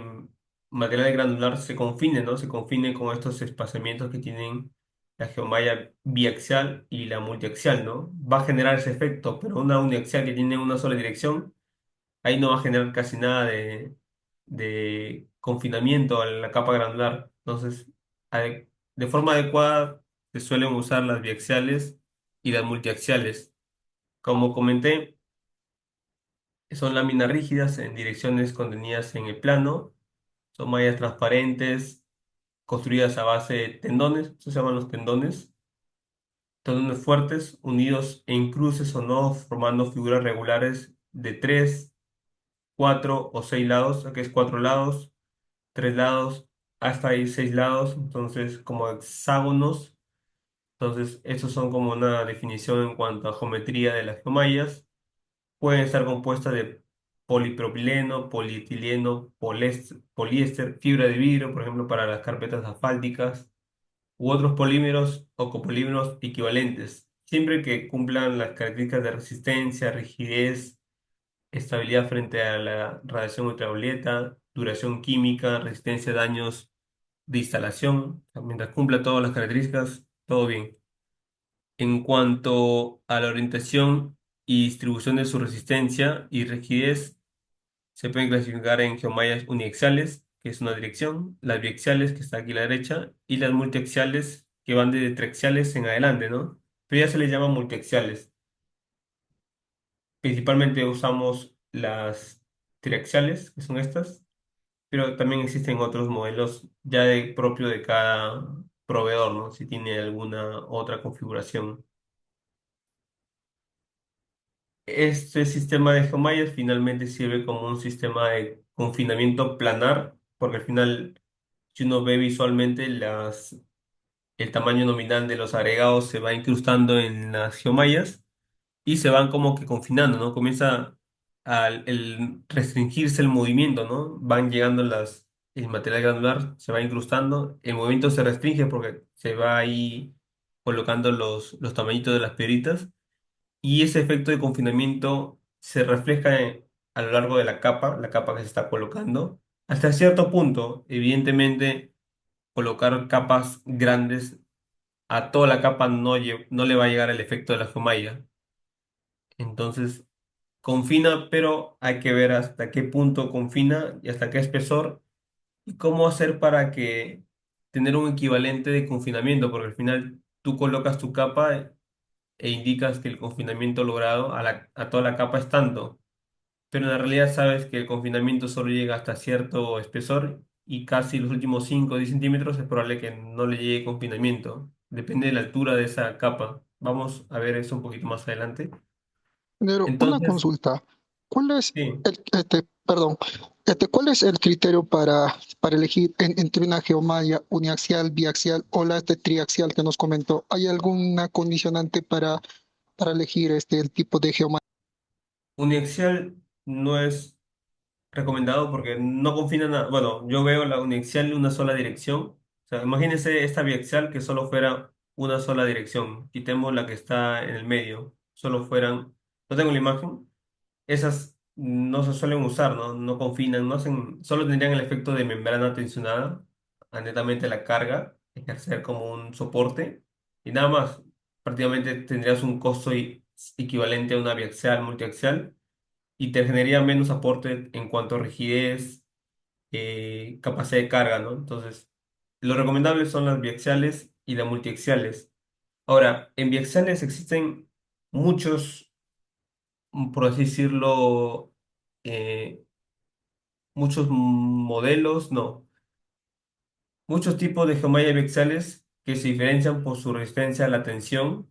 A: material granular se confine, ¿no? Se confine con estos espaciamientos que tienen la geomalla biaxial y la multiaxial, ¿no? Va a generar ese efecto, pero una uniaxial que tiene una sola dirección, ahí no va a generar casi nada de confinamiento a la capa granular. Entonces, de forma adecuada se suelen usar las biaxiales y las multiaxiales. Como comenté, son láminas rígidas en direcciones contenidas en el plano. Son mallas transparentes, construidas a base de tendones, eso se llaman los tendones. Tendones fuertes, unidos en cruces o nodos, formando figuras regulares de 3, 4 o 6 lados. Aquí es 4 lados, 3 lados, hasta ahí 6 lados. Entonces, como hexágonos. Entonces, estos son como una definición en cuanto a geometría de las geomallas. Pueden estar compuestas de polipropileno, polietileno, poliéster, fibra de vidrio, por ejemplo, para las carpetas asfálticas, u otros polímeros o copolímeros equivalentes, siempre que cumplan las características de resistencia, rigidez estabilidad frente a la radiación ultravioleta, duración química, resistencia a daños de instalación. O sea, mientras cumpla todas las características, todo bien. En cuanto a la orientación y distribución de su resistencia y rigidez, se pueden clasificar en geomallas uniaxiales, que es una dirección, las biaxiales, que está aquí a la derecha, y las multiaxiales, que van de triaxiales en adelante, ¿no? Pero ya se les llama multiaxiales. Principalmente usamos las triaxiales, que son estas, pero también existen otros modelos ya propio de cada proveedor, ¿no? Si tiene alguna otra configuración. Este sistema de geomallas finalmente sirve como un sistema de confinamiento planar, porque al final, si uno ve visualmente, el tamaño nominal de los agregados se va incrustando en las geomallas y se van como que confinando, ¿no? Comienza el restringirse el movimiento, ¿no? Van llegando el material granular, se va incrustando, el movimiento se restringe porque se va ahí colocando los tamañitos de las piedritas y ese efecto de confinamiento se refleja a lo largo de la capa que se está colocando. Hasta cierto punto, evidentemente, colocar capas grandes a toda la capa no le va a llegar el efecto de la geomalla. Entonces, confina, pero hay que ver hasta qué punto confina y hasta qué espesor y cómo hacer para que tener un equivalente de confinamiento, porque al final tú colocas tu capa e indicas que el confinamiento logrado a toda la capa es tanto, pero en la realidad sabes que el confinamiento solo llega hasta cierto espesor y casi los últimos 5 o 10 centímetros es probable que no le llegue confinamiento. Depende de la altura de esa capa. Vamos a ver eso un poquito más adelante.
C: Pero una
A: Entonces,
C: consulta. ¿Cuál es
A: sí,
C: perdón, cuál es el criterio para elegir entre una geomalla uniaxial, biaxial o la triaxial que nos comentó? ¿Hay alguna condicionante para elegir el tipo de geomalla?
A: uniaxial no es recomendado porque no confina nada. Bueno, yo veo la uniaxial en una sola dirección. O sea, imagínense esta biaxial que solo fuera una sola dirección. Quitemos la que está en el medio. Solo fueran, no tengo la imagen. Esas no se suelen usar, ¿no? No confinan, no hacen, solo tendrían el efecto de membrana tensionada, a netamente la carga, ejercer como un soporte y nada más. Prácticamente tendrías un costo equivalente a una biaxial, multiaxial y te generaría menos aporte en cuanto a rigidez, capacidad de carga, ¿no? Entonces, lo recomendable son las biaxiales y las multiaxiales. Ahora, en biaxiales existen muchos, por así decirlo, eh, muchos modelos, no, muchos tipos de geomallas biaxiales que se diferencian por su resistencia a la tensión.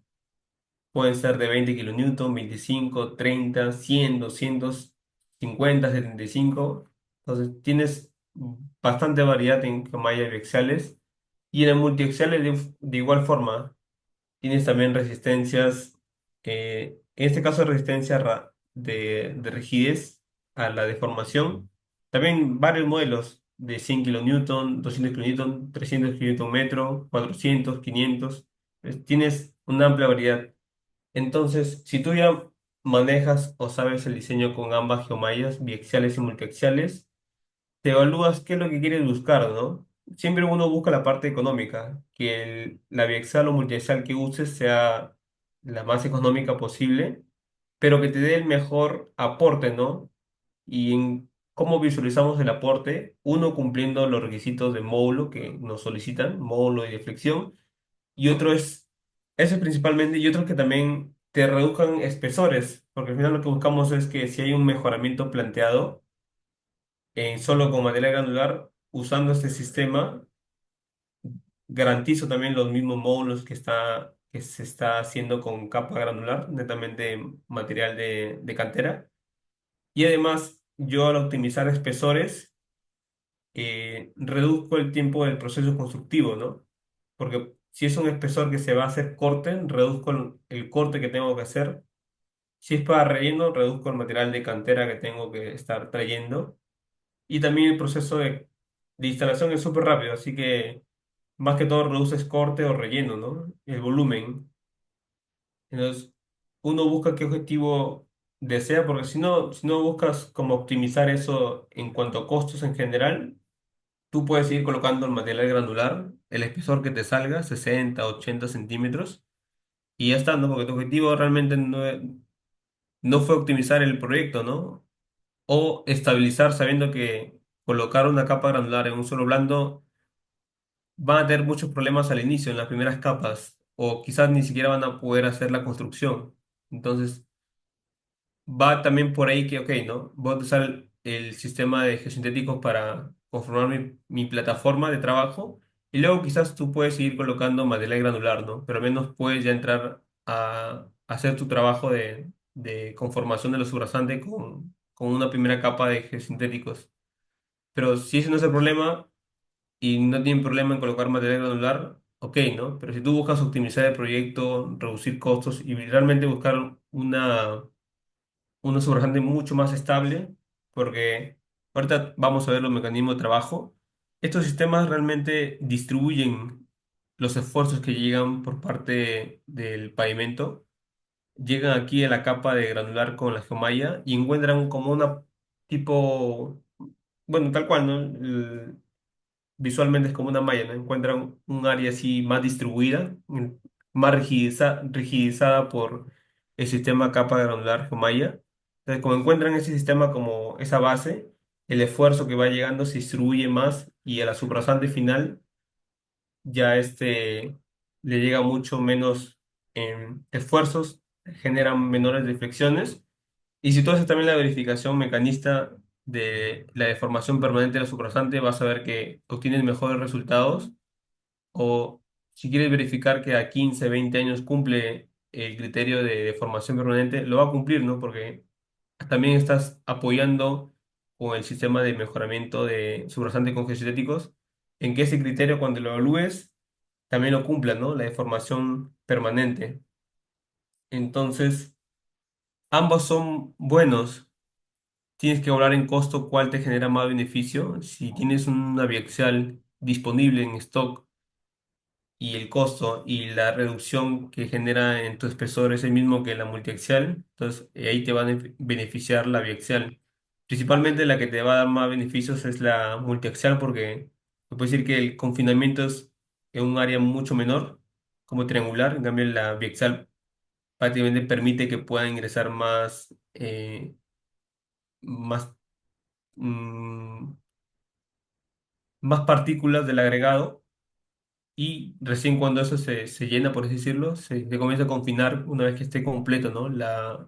A: Pueden ser de 20 kilonewton, 25, 30, 100, 200, 50, 75. Entonces tienes bastante variedad en mallas biaxiales. Y en el multiaxiales de igual forma tienes también resistencias, en este caso resistencia de rigidez a la deformación. También varios modelos de 100 kilonewton, 200 kilonewton, 300 kilonewton metro, 400, 500. Tienes una amplia variedad. Entonces, si tú ya manejas o sabes el diseño con ambas geomallas, biaxiales y multiaxiales, te evalúas qué es lo que quieres buscar, ¿no? Siempre uno busca la parte económica, que la biaxial o multiaxial que uses sea la más económica posible, pero que te dé el mejor aporte, ¿no? Y en cómo visualizamos el aporte, uno cumpliendo los requisitos de módulo que nos solicitan, módulo y de flexión, y otro es, eso es principalmente, y otro que también te reduzcan espesores, porque al final lo que buscamos es que si hay un mejoramiento planteado solo con material granular, usando este sistema, garantizo también los mismos módulos que se está haciendo con capa granular, netamente material de cantera. Y además, yo al optimizar espesores, reduzco el tiempo del proceso constructivo, ¿no? Porque si es un espesor que se va a hacer corte, reduzco el corte que tengo que hacer. Si es para relleno, reduzco el material de cantera que tengo que estar trayendo. Y también el proceso de instalación es súper rápido, así que más que todo reduces corte o relleno, ¿no? El volumen. Entonces, uno busca qué objetivo. desea, porque si no buscas como optimizar eso en cuanto a costos en general, tú puedes ir colocando el material granular, el espesor que te salga, 60 80 centímetros, y ya está, ¿no? Porque tu objetivo realmente no fue optimizar el proyecto, ¿no? O estabilizar sabiendo que colocar una capa granular en un suelo blando van a tener muchos problemas al inicio, en las primeras capas, o quizás ni siquiera van a poder hacer la construcción. Entonces, va también por ahí que, ok, ¿no? Voy a usar el sistema de geosintéticos para conformar mi plataforma de trabajo y luego quizás tú puedes seguir colocando material granular, ¿no? Pero al menos puedes ya entrar a hacer tu trabajo de conformación de los subrasantes con una primera capa de geosintéticos. Pero si ese no es el problema y no tienen problema en colocar material granular, ok, ¿no? Pero si tú buscas optimizar el proyecto, reducir costos y realmente buscar una subrogante mucho más estable, porque ahorita vamos a ver los mecanismos de trabajo. Estos sistemas realmente distribuyen los esfuerzos que llegan por parte del pavimento, llegan aquí a la capa de granular con la geomalla y encuentran como una tipo, bueno, tal cual, ¿no? Visualmente es como una malla, ¿no? Encuentran un área así más distribuida, más rigidizada por el sistema capa granular Geomalla. Entonces, como encuentran ese sistema como esa base, el esfuerzo que va llegando se distribuye más y a la subrasante final ya le llega mucho menos esfuerzos, generan menores deflexiones. Y si tú haces también la verificación mecanista de la deformación permanente de la subrasante, vas a ver que obtienes mejores resultados. O si quieres verificar que a 15 20 años cumple el criterio de deformación permanente, lo va a cumplir, ¿no? Porque también estás apoyando con el sistema de mejoramiento de subrasante con geosintéticos en que ese criterio, cuando lo evalúes, también lo cumpla, ¿no? La deformación permanente. Entonces, ambos son buenos. Tienes que evaluar en costo cuál te genera más beneficio. Si tienes una biaxial disponible en stock y el costo y la reducción que genera en tu espesor es el mismo que la multiaxial, entonces ahí te va a beneficiar la biaxial. Principalmente la que te va a dar más beneficios es la multiaxial porque te puedo decir que el confinamiento es en un área mucho menor, como triangular, en cambio la biaxial prácticamente permite que pueda ingresar más mm, más partículas del agregado y recién cuando eso se llena, por así decirlo, se comienza a confinar una vez que esté completo, ¿no? La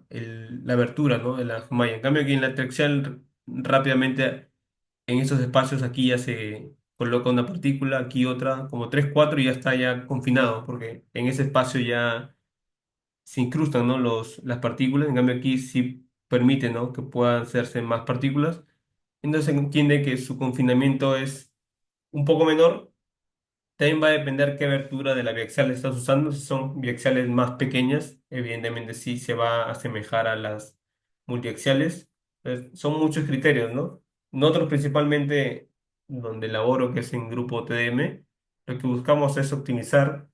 A: abertura, ¿no? De la malla. En cambio, aquí en la tracción rápidamente en esos espacios aquí ya se coloca una partícula, aquí otra, como tres, cuatro y ya está ya confinado, porque en ese espacio ya se incrustan, ¿no? Las partículas. En cambio, aquí sí permite, ¿no? Que puedan hacerse más partículas. Entonces se entiende que su confinamiento es un poco menor. También va a depender qué abertura de la biaxial estás usando. Si son biaxiales más pequeñas, evidentemente sí se va a asemejar a las multiaxiales. Entonces, son muchos criterios, ¿no? Nosotros principalmente, donde laboro, que es en grupo TDM, lo que buscamos es optimizar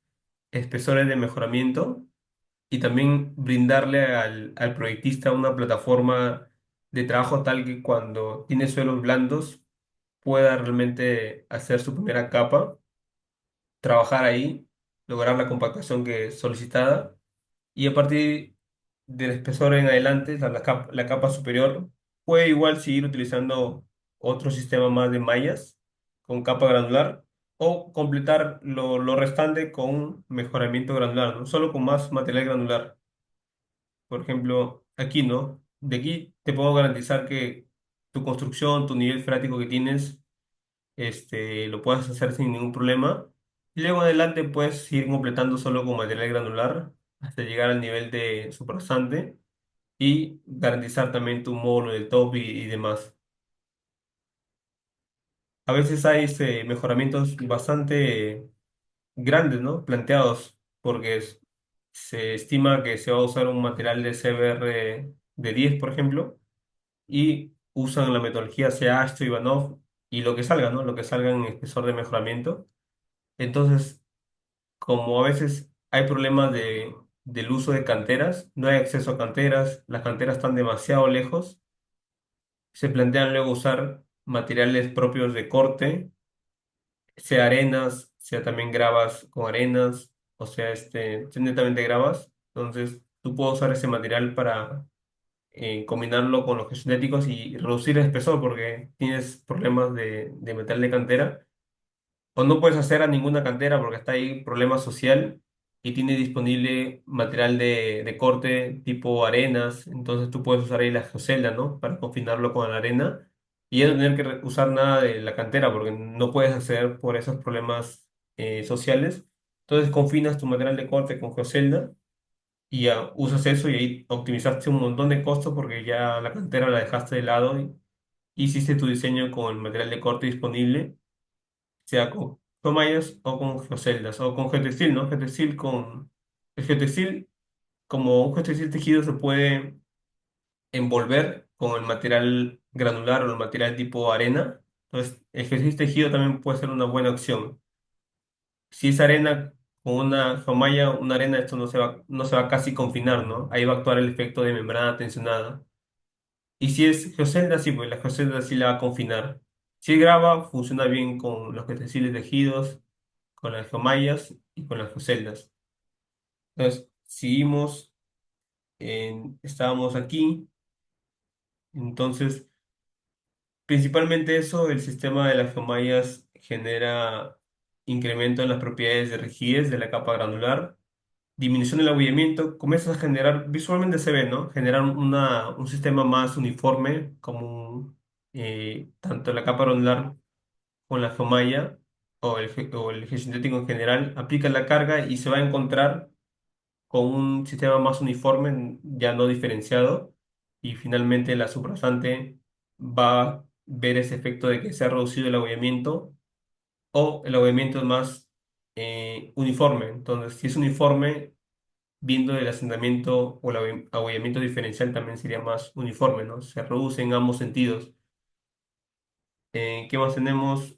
A: espesores de mejoramiento y también brindarle al proyectista una plataforma de trabajo tal que cuando tiene suelos blandos pueda realmente hacer su primera capa, trabajar ahí, lograr la compactación que es solicitada y a partir del espesor en adelante, la capa superior, puede igual seguir utilizando otro sistema más de mallas con capa granular o completar lo restante con mejoramiento granular, ¿no? Solo con más material granular. Por ejemplo, aquí, ¿no? De aquí te puedo garantizar que tu construcción, tu nivel freático que tienes lo puedes hacer sin ningún problema. Y luego en adelante puedes ir completando solo con material granular hasta llegar al nivel de supersante y garantizar también tu módulo del top y demás. A veces hay mejoramientos bastante grandes, ¿no? Planteados, porque se estima que se va a usar un material de CBR de 10, por ejemplo, y usan la metodología CH, Ivanov y lo que salga, ¿no? Lo que salga en espesor de mejoramiento. Entonces, como a veces hay problemas del uso de canteras. No hay acceso a canteras, las canteras están demasiado lejos. Se plantean luego usar materiales propios de corte, sea arenas, sea también gravas con arenas, o sea, sea netamente gravas. Entonces, tú puedes usar ese material para combinarlo con los geosintéticos y reducir el espesor porque tienes problemas de metal de cantera. O no puedes hacer a ninguna cantera porque está ahí problema social y tiene disponible material de corte tipo arenas. Entonces tú puedes usar ahí la geocelda, ¿no? Para confinarlo con la arena y ya no tener que usar nada de la cantera porque no puedes acceder por esos problemas sociales. Entonces confinas tu material de corte con geocelda y ya usas eso y ahí optimizaste un montón de costos porque ya la cantera la dejaste de lado y hiciste tu diseño con el material de corte disponible, sea con tomallas o con geoceldas o con geotextil, ¿no? Geotextil con... El geotextil, como un geotextil tejido, se puede envolver con el material granular o el material tipo arena. Entonces, el geotextil tejido también puede ser una buena opción. Si es arena con una geomalla, una arena, esto no se va a casi confinar, ¿no? Ahí va a actuar el efecto de membrana tensionada. Y si es geocelda, sí, pues la geocelda sí la va a confinar. Si es grava, funciona bien con los textiles tejidos, con las geomallas y con las geoceldas. Entonces, seguimos, estábamos aquí. Entonces, principalmente eso, el sistema de las geomallas genera incremento en las propiedades de rigidez de la capa granular, disminución del abullamiento, comienzas a generar, visualmente se ve, ¿no? Generar un sistema más uniforme, como tanto la capa granular con la geomalla o el geosintético en general, aplica la carga y se va a encontrar con un sistema más uniforme, ya no diferenciado, y finalmente la subrasante va a ver ese efecto de que se ha reducido el abullamiento o el abullamiento es más uniforme. Entonces, si es uniforme, viendo el asentamiento o el abollamiento diferencial también sería más uniforme, ¿no? Se reduce en ambos sentidos. ¿Qué más tenemos?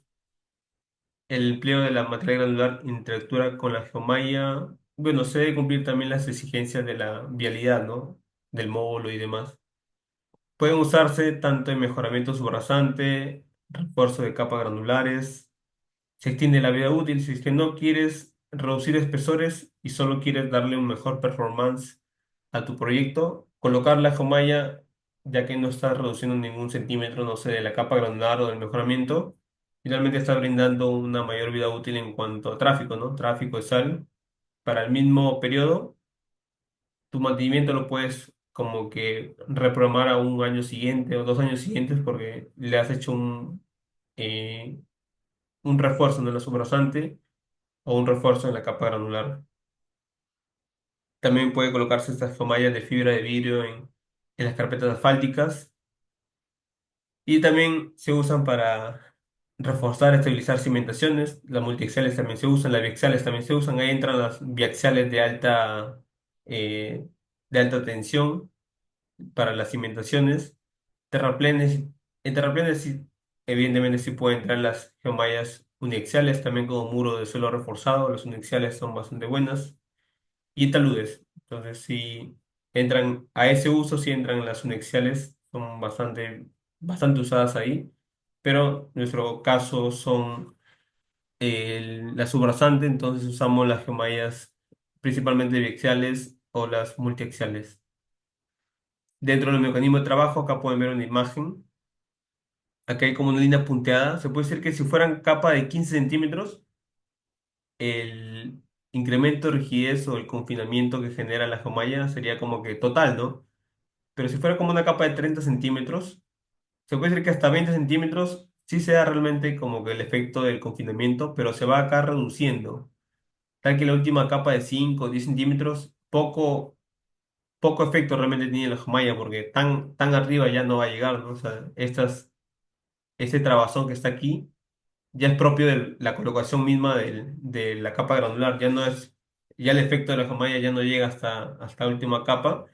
A: El empleo de la materia granular interactúa con la geomalla. Bueno, se debe cumplir también las exigencias de la vialidad, ¿no? Del módulo y demás. Pueden usarse tanto en mejoramiento subrasante, refuerzo de capas granulares. Se extiende la vida útil si es que no quieres reducir espesores y solo quieres darle un mejor performance a tu proyecto. Colocar la jomaya, ya que no estás reduciendo ningún centímetro, no sé, de la capa granular o del mejoramiento, finalmente está brindando una mayor vida útil en cuanto a tráfico, ¿no? Tráfico de sal. Para el mismo periodo, tu mantenimiento lo puedes como que reprogramar a un año siguiente o 2 años siguientes porque le has hecho eh, un refuerzo en el subrasante o un refuerzo en la capa granular. También puede colocarse estas mallas de fibra de vidrio en las carpetas asfálticas y también se usan para reforzar, estabilizar cimentaciones. Las multiaxiales también se usan, las biaxiales también se usan. Ahí entran las biaxiales eh, de alta tensión para las cimentaciones. Terraplenes, en terraplenes sí, evidentemente sí pueden entrar las geomallas uniaxiales también como muro de suelo reforzado. Las uniaxiales son bastante buenas. Y taludes. Entonces, si entran a ese uso, si entran las unexiales, son bastante usadas ahí, pero en nuestro caso son la subrasante, entonces usamos las geomallas principalmente biaxiales o las multiaxiales. Dentro del mecanismo de trabajo, acá pueden ver una imagen. Acá hay como una línea punteada. Se puede decir que si fueran capa de 15 centímetros, el incremento de rigidez o el confinamiento que genera la geomalla sería como que total, ¿no? Pero si fuera como una capa de 30 centímetros, se puede decir que hasta 20 centímetros sí se da realmente como que el efecto del confinamiento, pero se va acá reduciendo. Tal que la última capa de 5 o 10 centímetros, poco efecto realmente tiene la geomalla, porque tan arriba ya no va a llegar, ¿no? O sea, este trabazón que está aquí ya es propio de la colocación misma de la capa granular, ya el efecto de la jamaya ya no llega hasta la última capa,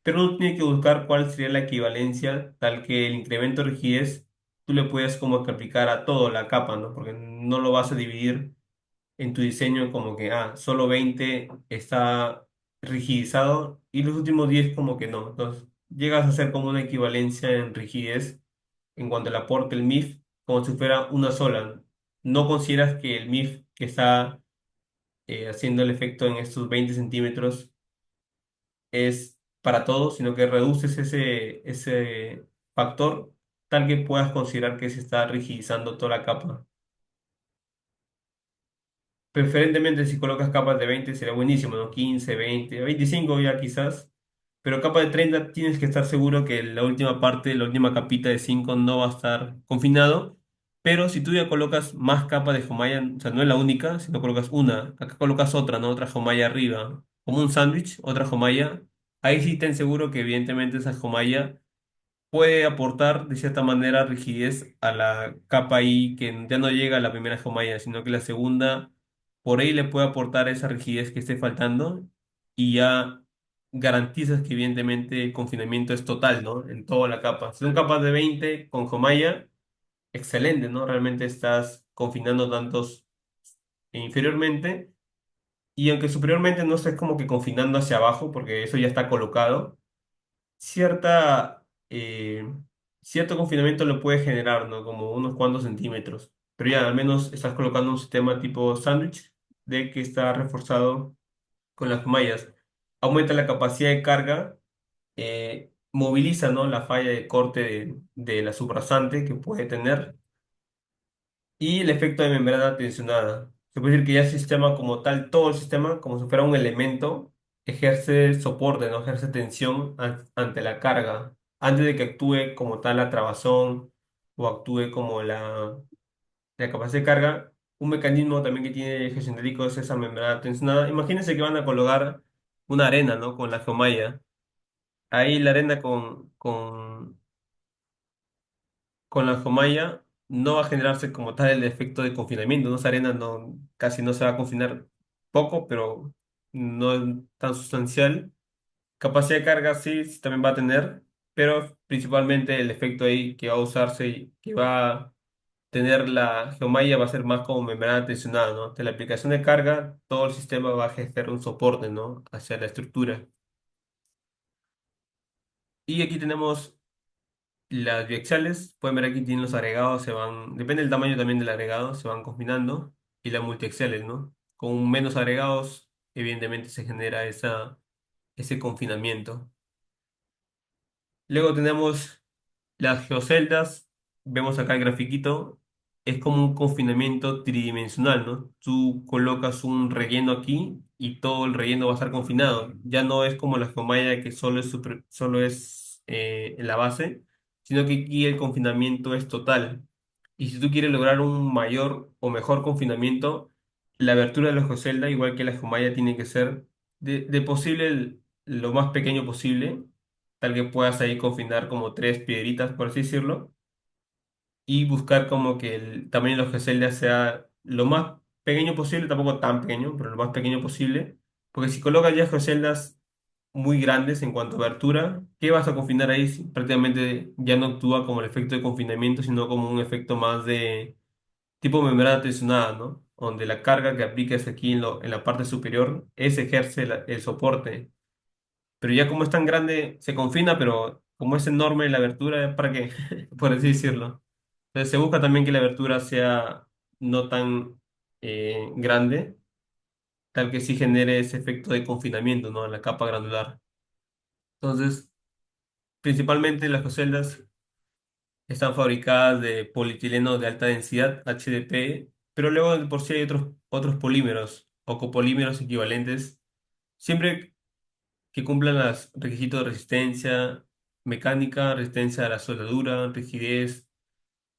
A: pero uno tiene que buscar cuál sería la equivalencia, tal que el incremento de rigidez tú le puedes como que aplicar a toda la capa, ¿no? Porque no lo vas a dividir en tu diseño como que, solo 20 rigidizado y los últimos 10 como que no. Entonces, llegas a hacer como una equivalencia en rigidez en cuanto al aporte del MIF, como si fuera una sola. No consideras que el MIF que está haciendo el efecto en estos 20 centímetros es para todos, sino que reduces ese factor tal que puedas considerar que se está rigidizando toda la capa. Preferentemente si colocas capas de 20 sería buenísimo, ¿no? 15, 20, 25 ya quizás. Pero capa de 30 tienes que estar seguro que la última parte, la última capita de 5 no va a estar confinado. Pero si tú ya colocas más capas de Homaya, o sea, no es la única, si no colocas una, acá colocas otra, ¿no? Otra Homaya arriba, como un sándwich, otra Homaya. Ahí sí ten seguro que evidentemente esa Homaya puede aportar de cierta manera rigidez a la capa I que ya no llega a la primera geomalla, sino que la segunda por ahí le puede aportar esa rigidez que esté faltando y ya garantizas que evidentemente el confinamiento es total, ¿no? En toda la capa. Si son capas de 20 con geomalla, excelente, ¿no? Realmente estás confinando tantos inferiormente y aunque superiormente no estés como que confinando hacia abajo porque eso ya está colocado cierta, cierto confinamiento lo puede generar, ¿no? Como unos cuantos centímetros. Pero ya, al menos estás colocando un sistema tipo sándwich de que está reforzado con las mallas. Aumenta la capacidad de carga, moviliza, ¿no? La falla de corte de la subrasante que puede tener y el efecto de membrana tensionada. Se puede decir que ya el sistema como tal, todo el sistema, como si fuera un elemento, ejerce soporte, no ejerce tensión ante la carga, antes de que actúe como tal la trabazón o actúe como la capacidad de carga. Un mecanismo también que tiene el eje centríco es esa membrana tensionada. Imagínense que van a colocar una arena, ¿no? Con la geomalla. Ahí la arena con la Jomaya no va a generarse como tal el efecto de confinamiento, ¿no? Esa arena no, casi no se va a confinar poco, pero no es tan sustancial. Capacidad de carga sí, sí también va a tener, pero principalmente el efecto ahí que va a usarse y que va a tener la geomalla va a ser más como membrana tensionada, ¿no? De la aplicación de carga, todo el sistema va a ejercer un soporte, ¿no? Hacia la estructura. Y aquí tenemos las biaxiales, pueden ver aquí tienen los agregados, se van, depende del tamaño también del agregado, se van combinando. Y las multiaxiales, ¿no? Con menos agregados, evidentemente se genera ese confinamiento. Luego tenemos las geoceldas, vemos acá el grafiquito, es como un confinamiento tridimensional, ¿no? Tú colocas un relleno aquí y todo el relleno va a estar confinado. Ya no es como la geomalla que solo es en la base, sino que aquí el confinamiento es total. Y si tú quieres lograr un mayor o mejor confinamiento, la abertura de la geocelda, igual que la geomalla, tiene que ser de posible lo más pequeño posible tal que puedas ahí confinar como tres piedritas, por así decirlo, y buscar como que el tamaño de los gesellas sea lo más pequeño posible, tampoco tan pequeño, pero lo más pequeño posible, porque si colocas ya gesellas muy grandes en cuanto a abertura, ¿qué vas a confinar ahí? Si prácticamente ya no actúa como el efecto de confinamiento, sino como un efecto más de tipo membrana tensionada, ¿no? Donde la carga que apliques aquí en la parte superior, ese ejerce el soporte pero ya como es tan grande, se confina, pero como es enorme la abertura, ¿para qué? Por así decirlo. Entonces se busca también que la abertura sea no tan grande, tal que sí genere ese efecto de confinamiento, ¿no? En la capa granular. Entonces, principalmente las celdas están fabricadas de polietileno de alta densidad, HDP, pero luego de por sí hay otros polímeros o copolímeros equivalentes. Siempre que cumplan los requisitos de resistencia mecánica, resistencia a la soldadura, rigidez,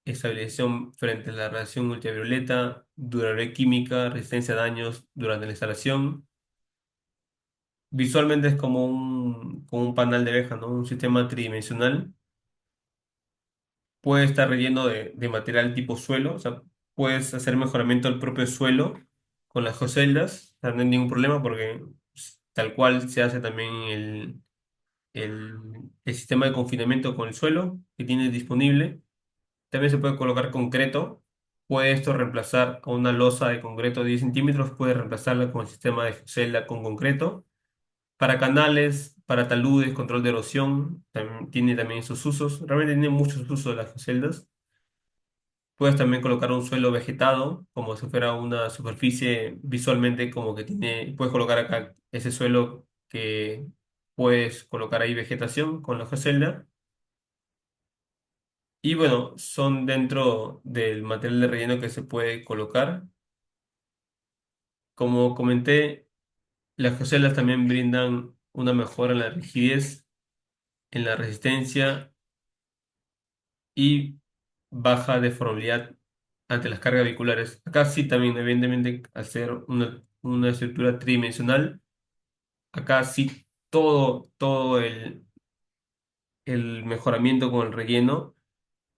A: estabilización frente a la radiación ultravioleta, durabilidad química, resistencia a daños durante la instalación. Visualmente es como un panal de abeja, ¿no? Un sistema tridimensional. Puede estar relleno de material tipo suelo, o sea, puedes hacer mejoramiento del propio suelo con las geoceldas, o sea, no hay ningún problema porque tal cual se hace también el sistema de confinamiento con el suelo que tienes disponible. También se puede colocar concreto. Puede esto reemplazar a una losa de concreto de 10 centímetros, puede reemplazarla con el sistema de celda con concreto. Para canales, para taludes, control de erosión, tiene también sus usos. Realmente tiene muchos usos las celdas. Puedes también colocar un suelo vegetado, como si fuera una superficie visualmente, como que tiene, puedes colocar acá ese suelo que puedes colocar ahí vegetación con la celda. Y bueno, son dentro del material de relleno que se puede colocar. Como comenté, las geoceldas también brindan una mejora en la rigidez, en la resistencia y baja deformabilidad ante las cargas vehiculares. Acá sí también, evidentemente, al ser una estructura tridimensional, acá sí todo el mejoramiento con el relleno.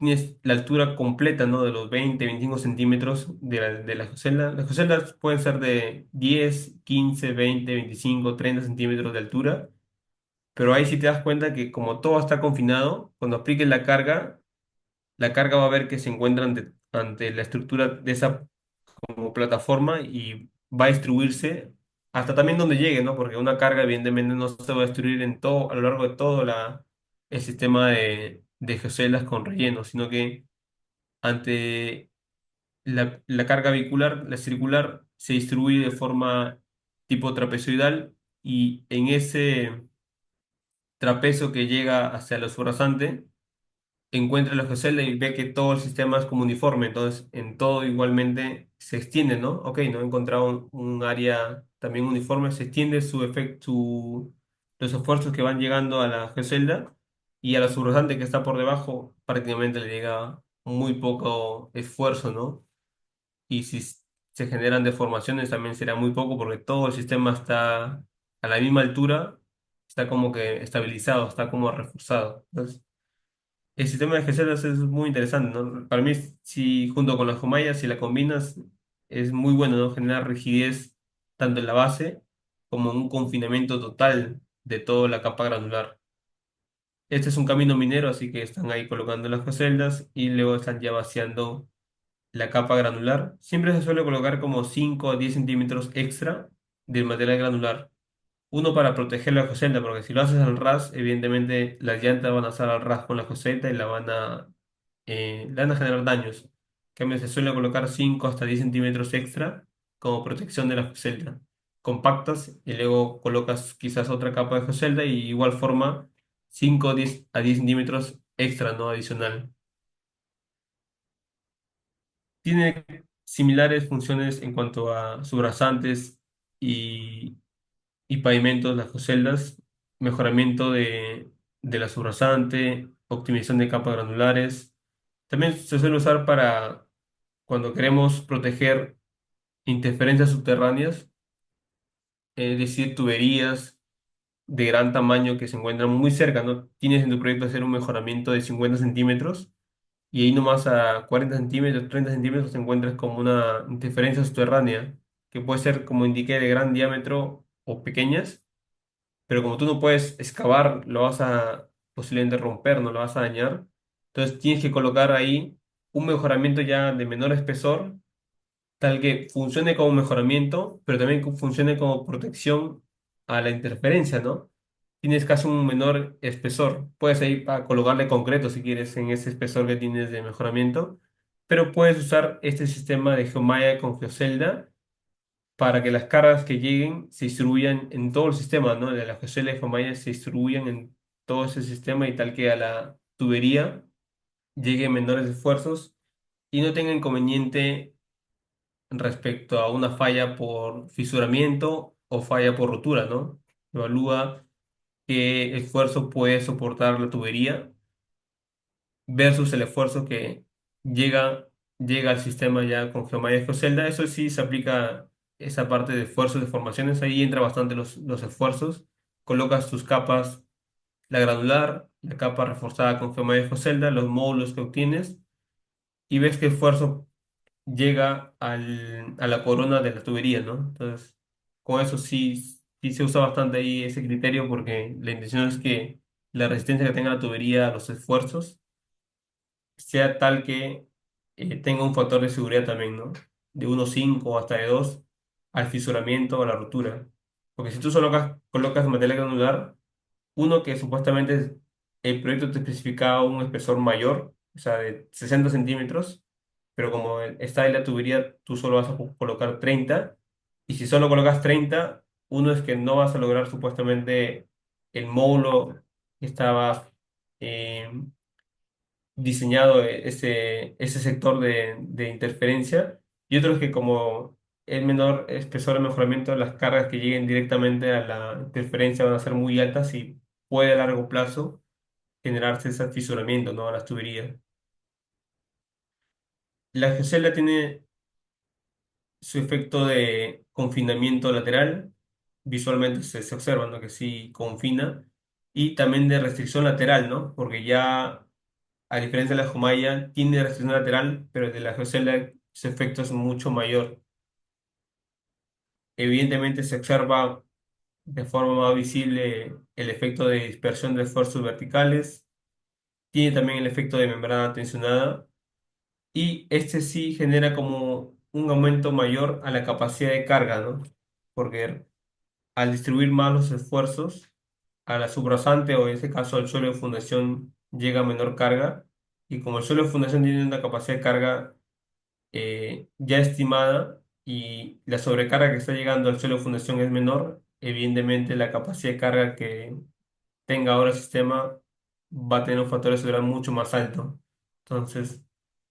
A: Tienes la altura completa, ¿no? De los 20, 25 centímetros de la celda. Las celdas pueden ser de 10, 15, 20, 25, 30 centímetros de altura, pero ahí sí te das cuenta que como todo está confinado, cuando apliques la carga va a ver que se encuentra ante la estructura de esa como plataforma y va a distribuirse hasta también donde llegue, ¿no? Porque una carga evidentemente no se va a destruir en todo, a lo largo de todo el sistema de geoceldas con relleno, sino que ante la carga vehicular, la circular, se distribuye de forma tipo trapezoidal y en ese trapezo que llega hacia los rasante encuentra la geocelda y ve que todo el sistema es como uniforme, entonces en todo igualmente se extiende, ¿no? Ok, no he encontrado un área también uniforme, se extiende su efecto, los esfuerzos que van llegando a la geocelda y a la subrasante que está por debajo prácticamente le llega muy poco esfuerzo, ¿no? Y si se generan deformaciones también será muy poco porque todo el sistema está a la misma altura, está como que estabilizado, está como reforzado. Entonces, el sistema de geselas es muy interesante, ¿no? Para mí, si junto con las jomayas, si la combinas, es muy bueno, ¿no? Generar rigidez tanto en la base como un confinamiento total de toda la capa granular. Este es un camino minero, así que están ahí colocando las celdas y luego están ya vaciando la capa granular. Siempre se suele colocar como 5 a 10 centímetros extra del material granular. Uno para proteger la joseta, porque si lo haces al ras, evidentemente las llantas van a estar al ras con la joseta y le van a generar daños. En cambio, se suele colocar 5 hasta 10 centímetros extra como protección de la joseta. Compactas y luego colocas quizás otra capa de joseta y igual forma 5 a 10 centímetros extra, no adicional. Tiene similares funciones en cuanto a subrasantes y pavimentos, las celdas, mejoramiento de la subrasante, optimización de capas granulares. También se suele usar para cuando queremos proteger interferencias subterráneas, es decir, tuberías de gran tamaño que se encuentran muy cerca, ¿no? Tienes en tu proyecto hacer un mejoramiento de 50 centímetros y ahí nomás a 40 centímetros, 30 centímetros te encuentras como una interferencia subterránea que puede ser, como indiqué, de gran diámetro o pequeñas, pero como tú no puedes excavar, lo vas a posiblemente romper, no lo vas a dañar. Entonces tienes que colocar ahí un mejoramiento ya de menor espesor, tal que funcione como mejoramiento, pero también que funcione como protección a la interferencia, ¿no? Tienes casi un menor espesor. Puedes ahí para colocarle concreto si quieres en ese espesor que tienes de mejoramiento, pero puedes usar este sistema de Geomaya con Geocelda para que las cargas que lleguen se distribuyan en todo el sistema, ¿no? De las geocelas de Geomaya se distribuyan en todo ese sistema y tal que a la tubería lleguen menores esfuerzos y no tenga inconveniente respecto a una falla por fisuramiento o falla por rotura, ¿no? Evalúa qué esfuerzo puede soportar la tubería versus el esfuerzo que llega, llega al sistema ya con Geomaya Geocelda. Eso sí se aplica esa parte de esfuerzos, de formaciones, ahí entra bastante los esfuerzos. Colocas tus capas, la granular, la capa reforzada con Geomaya Geocelda, los módulos que obtienes y ves qué esfuerzo llega a la corona de la tubería, ¿no? Entonces, con eso sí se usa bastante ahí ese criterio porque la intención es que la resistencia que tenga la tubería a los esfuerzos sea tal que tenga un factor de seguridad también, ¿no? De 1,5 hasta de 2 al fisuramiento o a la rotura. Porque si tú solo colocas material granular, uno que supuestamente el proyecto te especificaba un espesor mayor, o sea, de 60 centímetros, pero como está en la tubería, tú solo vas a colocar 30, y si solo colocas 30, uno es que no vas a lograr supuestamente el módulo que estaba eh, diseñado, ese sector de interferencia, y otro es que como el menor espesor de mejoramiento, las cargas que lleguen directamente a la interferencia van a ser muy altas y puede a largo plazo generarse ese fisuramiento, ¿no? A las tuberías. La geocelda tiene su efecto de confinamiento lateral, visualmente se observa, ¿no? Que sí confina, y también de restricción lateral, ¿no? Porque ya, a diferencia de la Jumaya, tiene restricción lateral, pero el de la geocelda su efecto es mucho mayor. Evidentemente se observa de forma más visible el efecto de dispersión de esfuerzos verticales, tiene también el efecto de membrana tensionada, y este sí genera como un aumento mayor a la capacidad de carga, ¿no? Porque al distribuir más los esfuerzos a la subrasante o en este caso al suelo de fundación llega menor carga, y como el suelo de fundación tiene una capacidad de carga ya estimada y la sobrecarga que está llegando al suelo de fundación es menor, evidentemente la capacidad de carga que tenga ahora el sistema va a tener un factor de seguridad mucho más alto. Entonces,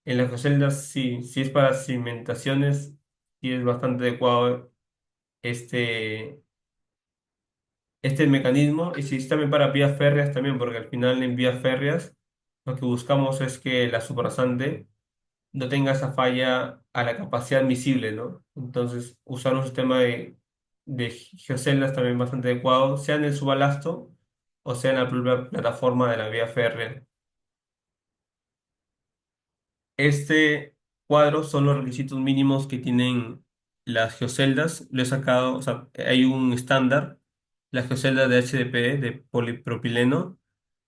A: en las celdas sí, si es para cimentaciones, sí es bastante adecuado este este mecanismo, y si también para vías férreas también, porque al final en vías férreas lo que buscamos es que la subrasante no tenga esa falla a la capacidad admisible, ¿no? Entonces, usar un sistema de geoceldas también bastante adecuado, sea en el subalasto o sea en la propia plataforma de la vía férrea. Este cuadro son los requisitos mínimos que tienen las geoceldas. Lo he sacado, o sea, hay un estándar, la geocelda de HDPE, de polipropileno,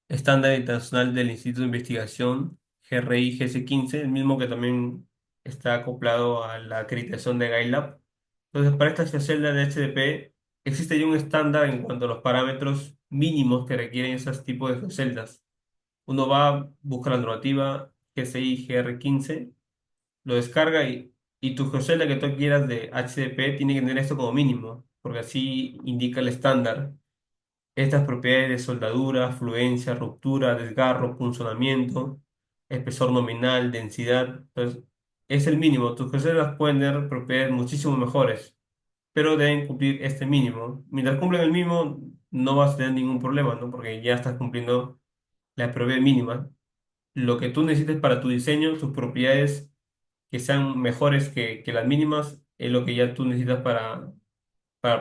A: estándar internacional del Instituto de Investigación GRI GS15, el mismo que también está acoplado a la acreditación de GuideLab. Entonces, para esta celda de HDP existe ya un estándar en cuanto a los parámetros mínimos que requieren esos tipos de celdas. Uno va, busca la normativa GSI GR15, lo descarga, y tu geocelda que tú quieras de HDP tiene que tener esto como mínimo, porque así indica el estándar. Estas propiedades de soldadura, fluencia, ruptura, desgarro, punzonamiento, espesor nominal, densidad. Entonces, es el mínimo. Tus reservas pueden tener propiedades muchísimo mejores, pero deben cumplir este mínimo. Mientras cumplen el mínimo, no vas a tener ningún problema, ¿no? Porque ya estás cumpliendo la propiedad mínima. Lo que tú necesites para tu diseño, tus propiedades que sean mejores que las mínimas, es lo que ya tú necesitas para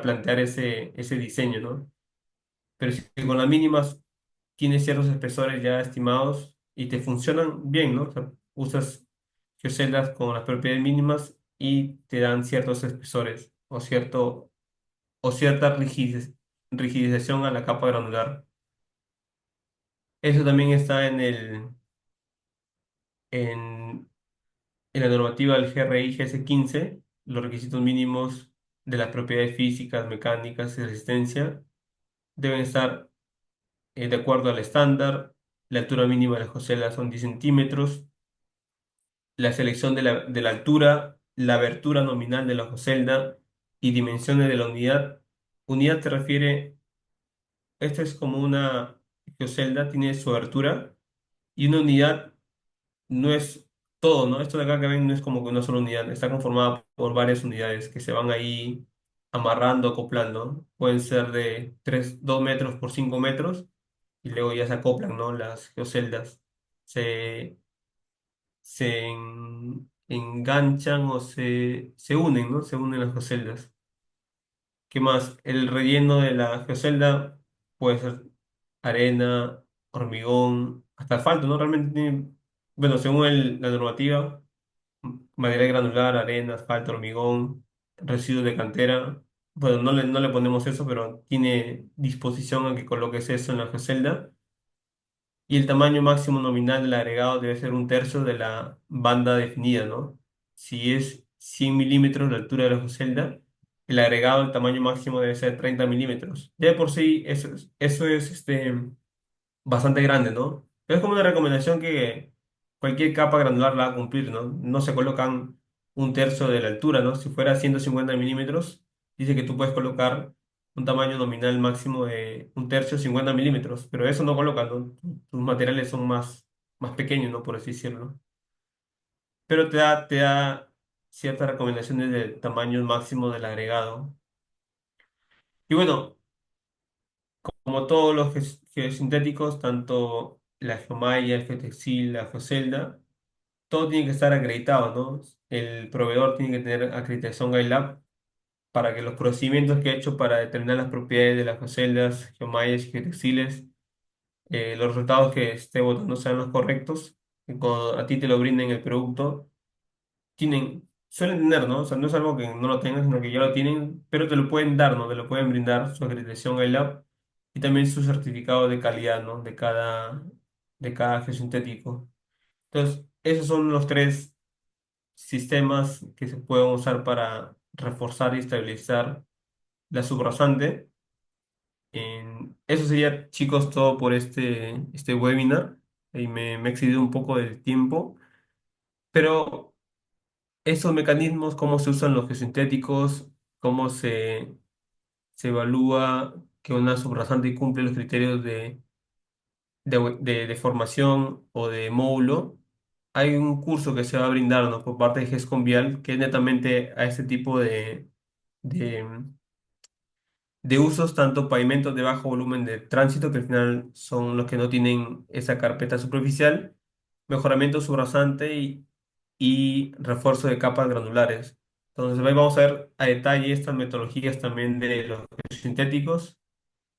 A: plantear ese diseño, ¿no? Pero si con las mínimas tienes ciertos espesores ya estimados y te funcionan bien, ¿no? O sea, usas geoceldas con las propiedades mínimas y te dan ciertos espesores o cierta rigidización a la capa granular. Eso también está en, en la normativa del GRI GS15, los requisitos mínimos de las propiedades físicas, mecánicas y resistencia deben estar de acuerdo al estándar. La altura mínima de la josela son 10 centímetros. La selección de la altura, la abertura nominal de la joselda y dimensiones de la unidad. Unidad se refiere, esta es como una geocelda, tiene su abertura, y una unidad no es todo, ¿no? Esto de acá que ven no es como que una sola unidad, está conformada por varias unidades que se van ahí amarrando, acoplando. Pueden ser de 2 metros por 5 metros y luego ya se acoplan, ¿no? Las geoceldas se enganchan o se unen, ¿no? Se unen las geoceldas. ¿Qué más? El relleno de la geocelda puede ser arena, hormigón, hasta asfalto, ¿no? Realmente tiene, bueno, según la normativa, material granular, arena, asfalto, hormigón, residuos de cantera. Bueno, no le ponemos eso, pero tiene disposición a que coloques eso en la geocelda. Y el tamaño máximo nominal del agregado debe ser un tercio de la banda definida, ¿no? Si es 100 milímetros la altura de la celda, el agregado, el tamaño máximo debe ser 30 milímetros. Ya de por sí, eso es bastante grande, ¿no? Pero es como una recomendación que cualquier capa granular la va a cumplir, ¿no? No se colocan un tercio de la altura, ¿no? Si fuera 150 milímetros, dice que tú puedes colocar un tamaño nominal máximo de un tercio, 50 milímetros, pero eso no coloca, ¿no? Tus materiales son más pequeños, ¿no? Por así decirlo. Pero te da ciertas recomendaciones del tamaño máximo del agregado. Y bueno, como todos los geosintéticos, tanto la geomalla, el geotextil, la geocelda, todo tiene que estar acreditado, ¿no? El proveedor tiene que tener acreditación GuideLab para que los procedimientos que ha hecho para determinar las propiedades de las geoceldas, geomallas y geotextiles, los resultados que esté botando sean los correctos, y cuando a ti te lo brinden el producto suelen tener, ¿no? O sea, no es algo que no lo tengan, sino que ya lo tienen, pero te lo pueden dar, ¿no? Te lo pueden brindar su acreditación ILAB y también su certificado de calidad, ¿no? De cada geosintético. Entonces, esos son los tres sistemas que se pueden usar para reforzar y estabilizar la subrasante. Eso sería, chicos, todo por este webinar. Y me he excedido un poco del tiempo, pero esos mecanismos, cómo se usan los geosintéticos, cómo se evalúa que una subrasante cumple los criterios de formación o de módulo. Hay un curso que se va a brindar, ¿no? Por parte de GESConvial que es netamente a este tipo de, de usos, tanto pavimentos de bajo volumen de tránsito, que al final son los que no tienen esa carpeta superficial, mejoramiento subrasante y refuerzo de capas granulares. Entonces, ahí vamos a ver a detalle estas metodologías también de los sintéticos,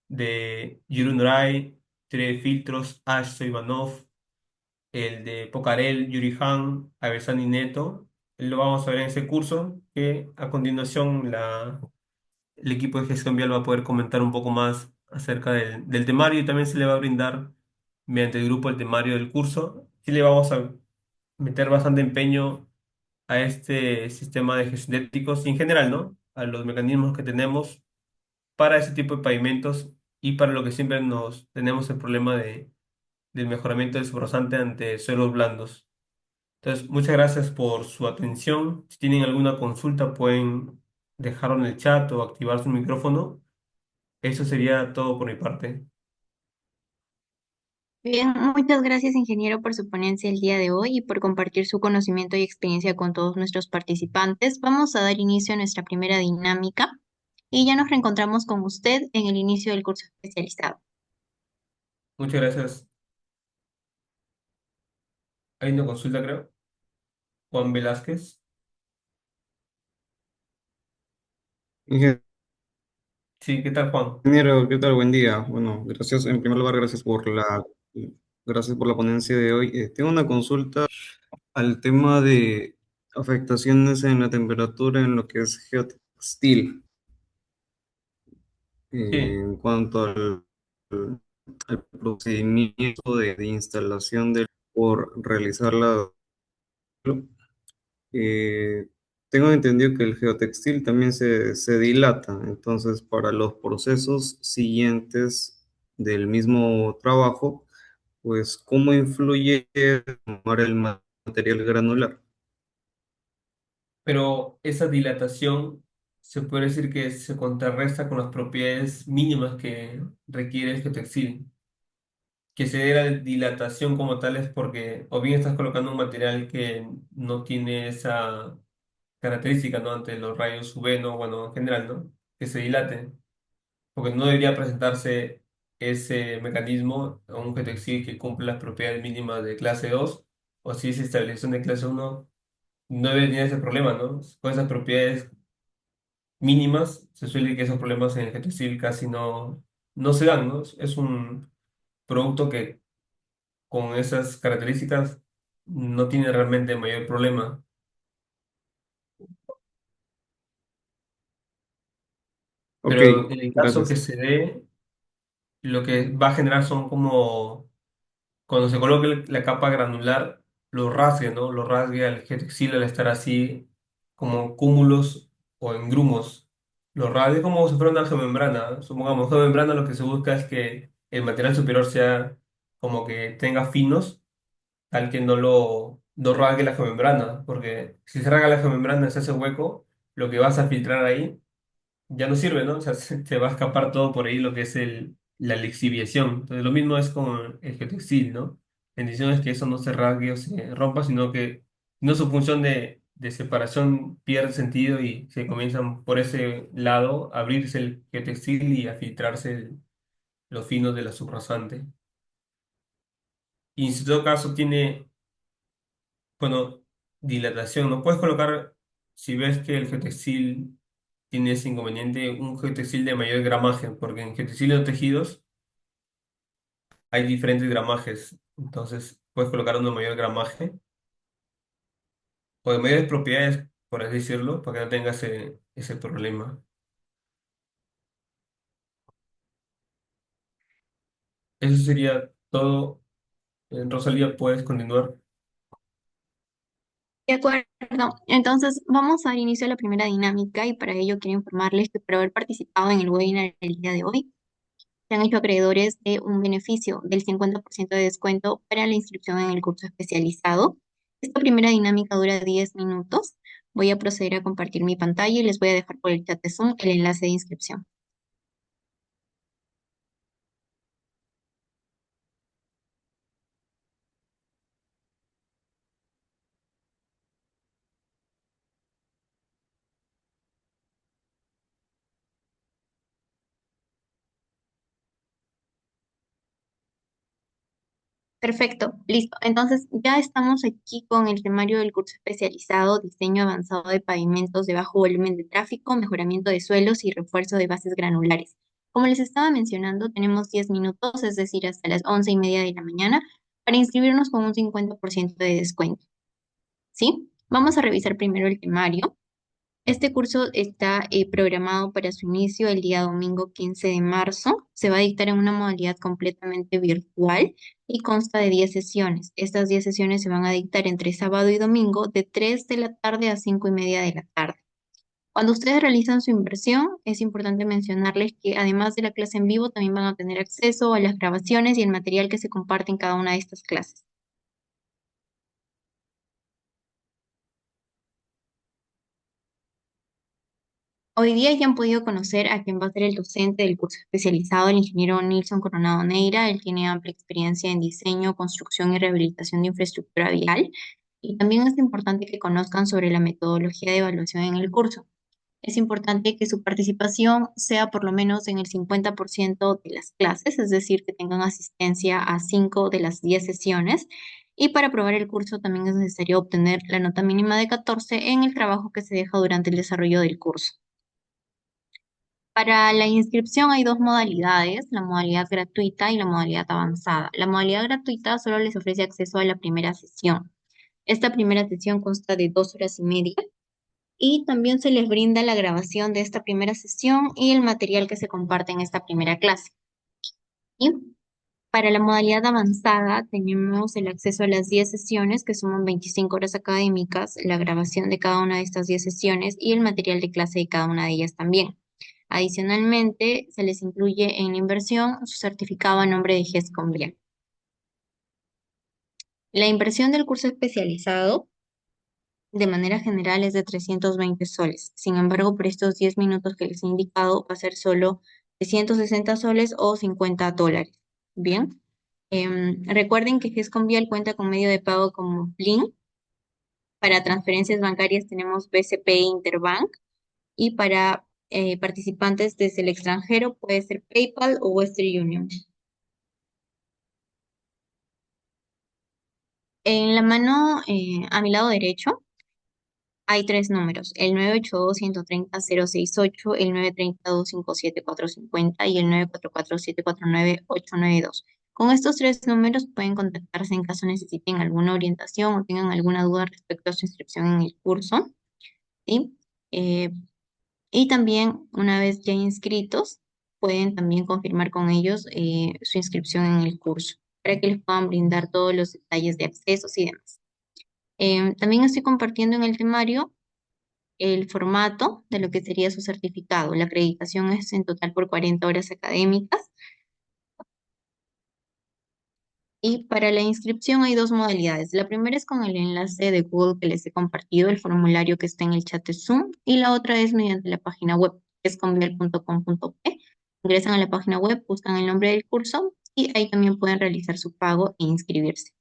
A: de Jeroen Rai, teoría de filtros, Ash Ivanov, el de Pocarel, Yuri Han, Aversani Neto. Lo vamos a ver en ese curso, que a continuación el equipo de gestión vial va a poder comentar un poco más acerca del temario y también se le va a brindar mediante el grupo el temario del curso. Sí le vamos a meter bastante empeño a este sistema de geocinéticos y en general, ¿no? A los mecanismos que tenemos para ese tipo de pavimentos y para lo que siempre nos tenemos el problema del mejoramiento del sobrasante ante suelos blandos. Entonces, muchas gracias por su atención. Si tienen alguna consulta, pueden dejarlo en el chat o activar su micrófono. Eso sería todo por mi parte.
B: Bien, muchas gracias, ingeniero, por su ponencia el día de hoy y por compartir su conocimiento y experiencia con todos nuestros participantes. Vamos a dar inicio a nuestra primera dinámica y ya nos reencontramos con usted en el inicio del curso especializado.
A: Muchas gracias. Hay una consulta, creo. Juan Velázquez. Sí, ¿qué tal, Juan?
D: Ingeniero, ¿qué tal? Buen día. Bueno, gracias. En primer lugar, gracias por la ponencia de hoy. Tengo una consulta al tema de afectaciones en la temperatura en lo que es geotextil,
A: Sí,
D: en cuanto al procedimiento de instalación por realizarla. Eh, Tengo entendido que el geotextil también se dilata, entonces para los procesos siguientes del mismo trabajo, pues ¿cómo influye tomar el material granular?
A: pero esa dilatación se puede decir que se contrarresta con las propiedades mínimas que requiere el geotextil. Que se dé la dilatación como tal es porque o bien estás colocando un material que no tiene esa característica, ¿no? Ante los rayos UV, ¿no? Bueno, en general, ¿no? Que se dilate, porque no debería presentarse ese mecanismo a un geotextil que cumple las propiedades mínimas de clase 2 o si es estabilización de clase 1 no debe tener ese problema, ¿no? Con esas propiedades mínimas, se suele que esos problemas en el geotextil casi no se dan, ¿no? Es un producto que con esas características no tiene realmente mayor problema.
D: Ok,
A: Pero en el caso que
D: gracias.
A: se dé, lo que va a generar son como, cuando se coloque la capa granular, lo rasgue, ¿no? Lo rasgue al geotextil al estar así como cúmulos o en grumos. Lo raro es como si fuera una geomembrana, ¿no? Supongamos, geomembrana lo que se busca es que el material superior sea como que tenga finos, tal que no rasgue la geomembrana, porque si se rasga la geomembrana, se hace hueco, lo que vas a filtrar ahí ya no sirve, ¿no? O sea, se te va a escapar todo por ahí lo que es la lixiviación. Entonces, lo mismo es con el geotextil, ¿no? La intención es que eso no se rasgue o se rompa, sino que no su función de separación pierde sentido y se comienzan por ese lado a abrirse el geotextil y a filtrarse los finos de la subrasante. Y en todo caso tiene, bueno, dilatación. No puedes colocar, si ves que el geotextil tiene ese inconveniente, un geotextil de mayor gramaje, porque en geotextil de tejidos hay diferentes gramajes. Entonces, puedes colocar uno de mayor gramaje o de mayores propiedades, por así decirlo, para que no tengas ese problema. Eso sería todo. Rosalía, puedes continuar.
B: De acuerdo. Entonces, vamos a dar inicio a la primera dinámica y para ello quiero informarles que por haber participado en el webinar el día de hoy, se han hecho acreedores de un beneficio del 50% de descuento para la inscripción en el curso especializado. Esta primera dinámica dura 10 minutos. Voy a proceder a compartir mi pantalla y les voy a dejar por el chat de Zoom el enlace de inscripción. Perfecto, listo. Entonces ya estamos aquí con el temario del curso especializado Diseño avanzado de pavimentos de bajo volumen de tráfico, mejoramiento de suelos y refuerzo de bases granulares. Como les estaba mencionando, tenemos 10 minutos, es decir, hasta las 11:30 de la mañana, para inscribirnos con un 50% de descuento. ¿Sí? Vamos a revisar primero el temario. Este curso está programado para su inicio el día domingo 15 de marzo. Se va a dictar en una modalidad completamente virtual y consta de 10 sesiones. Estas 10 sesiones se van a dictar entre sábado y domingo de 3 de la tarde a 5:30 de la tarde. Cuando ustedes realizan su inversión, es importante mencionarles que además de la clase en vivo, también van a tener acceso a las grabaciones y el material que se comparte en cada una de estas clases. Hoy día ya han podido conocer a quien va a ser el docente del curso especializado, el ingeniero Nilson Coronado Neira. Él tiene amplia experiencia en diseño, construcción y rehabilitación de infraestructura vial. Y también es importante que conozcan sobre la metodología de evaluación en el curso. Es importante que su participación sea por lo menos en el 50% de las clases, es decir, que tengan asistencia a 5 de las 10 sesiones. Y para aprobar el curso también es necesario obtener la nota mínima de 14 en el trabajo que se deja durante el desarrollo del curso. Para la inscripción hay dos modalidades, la modalidad gratuita y la modalidad avanzada. La modalidad gratuita solo les ofrece acceso a la primera sesión. Esta primera sesión consta de 2 horas y media y también se les brinda la grabación de esta primera sesión y el material que se comparte en esta primera clase. Y para la modalidad avanzada tenemos el acceso a las 10 sesiones que suman 25 horas académicas, la grabación de cada una de estas 10 sesiones y el material de clase de cada una de ellas también. Adicionalmente, se les incluye en la inversión su certificado a nombre de GESCOM Vial. La inversión del curso especializado de manera general es de 320 soles. Sin embargo, por estos 10 minutos que les he indicado, va a ser solo de 160 soles o $50. Bien. Recuerden que GESCOM Vial cuenta con medio de pago como Plin. Para transferencias bancarias tenemos BCP e Interbank. Y para participantes desde el extranjero puede ser PayPal o Western Union. En la mano, a mi lado derecho, hay tres números, el 982-130-068, el 932-57450 y el 944-749-892. Con estos tres números pueden contactarse en caso necesiten alguna orientación o tengan alguna duda respecto a su inscripción en el curso, ¿sí? Eh, Y también, una vez ya inscritos, pueden también confirmar con ellos su inscripción en el curso para que les puedan brindar todos los detalles de accesos y demás. También estoy compartiendo en el temario el formato de lo que sería su certificado. La acreditación es en total por 40 horas académicas. Y para la inscripción hay dos modalidades. La primera es con el enlace de Google que les he compartido, el formulario que está en el chat de Zoom, y la otra es mediante la página web, que es convial.com.p. Ingresan a la página web, buscan el nombre del curso y ahí también pueden realizar su pago e inscribirse.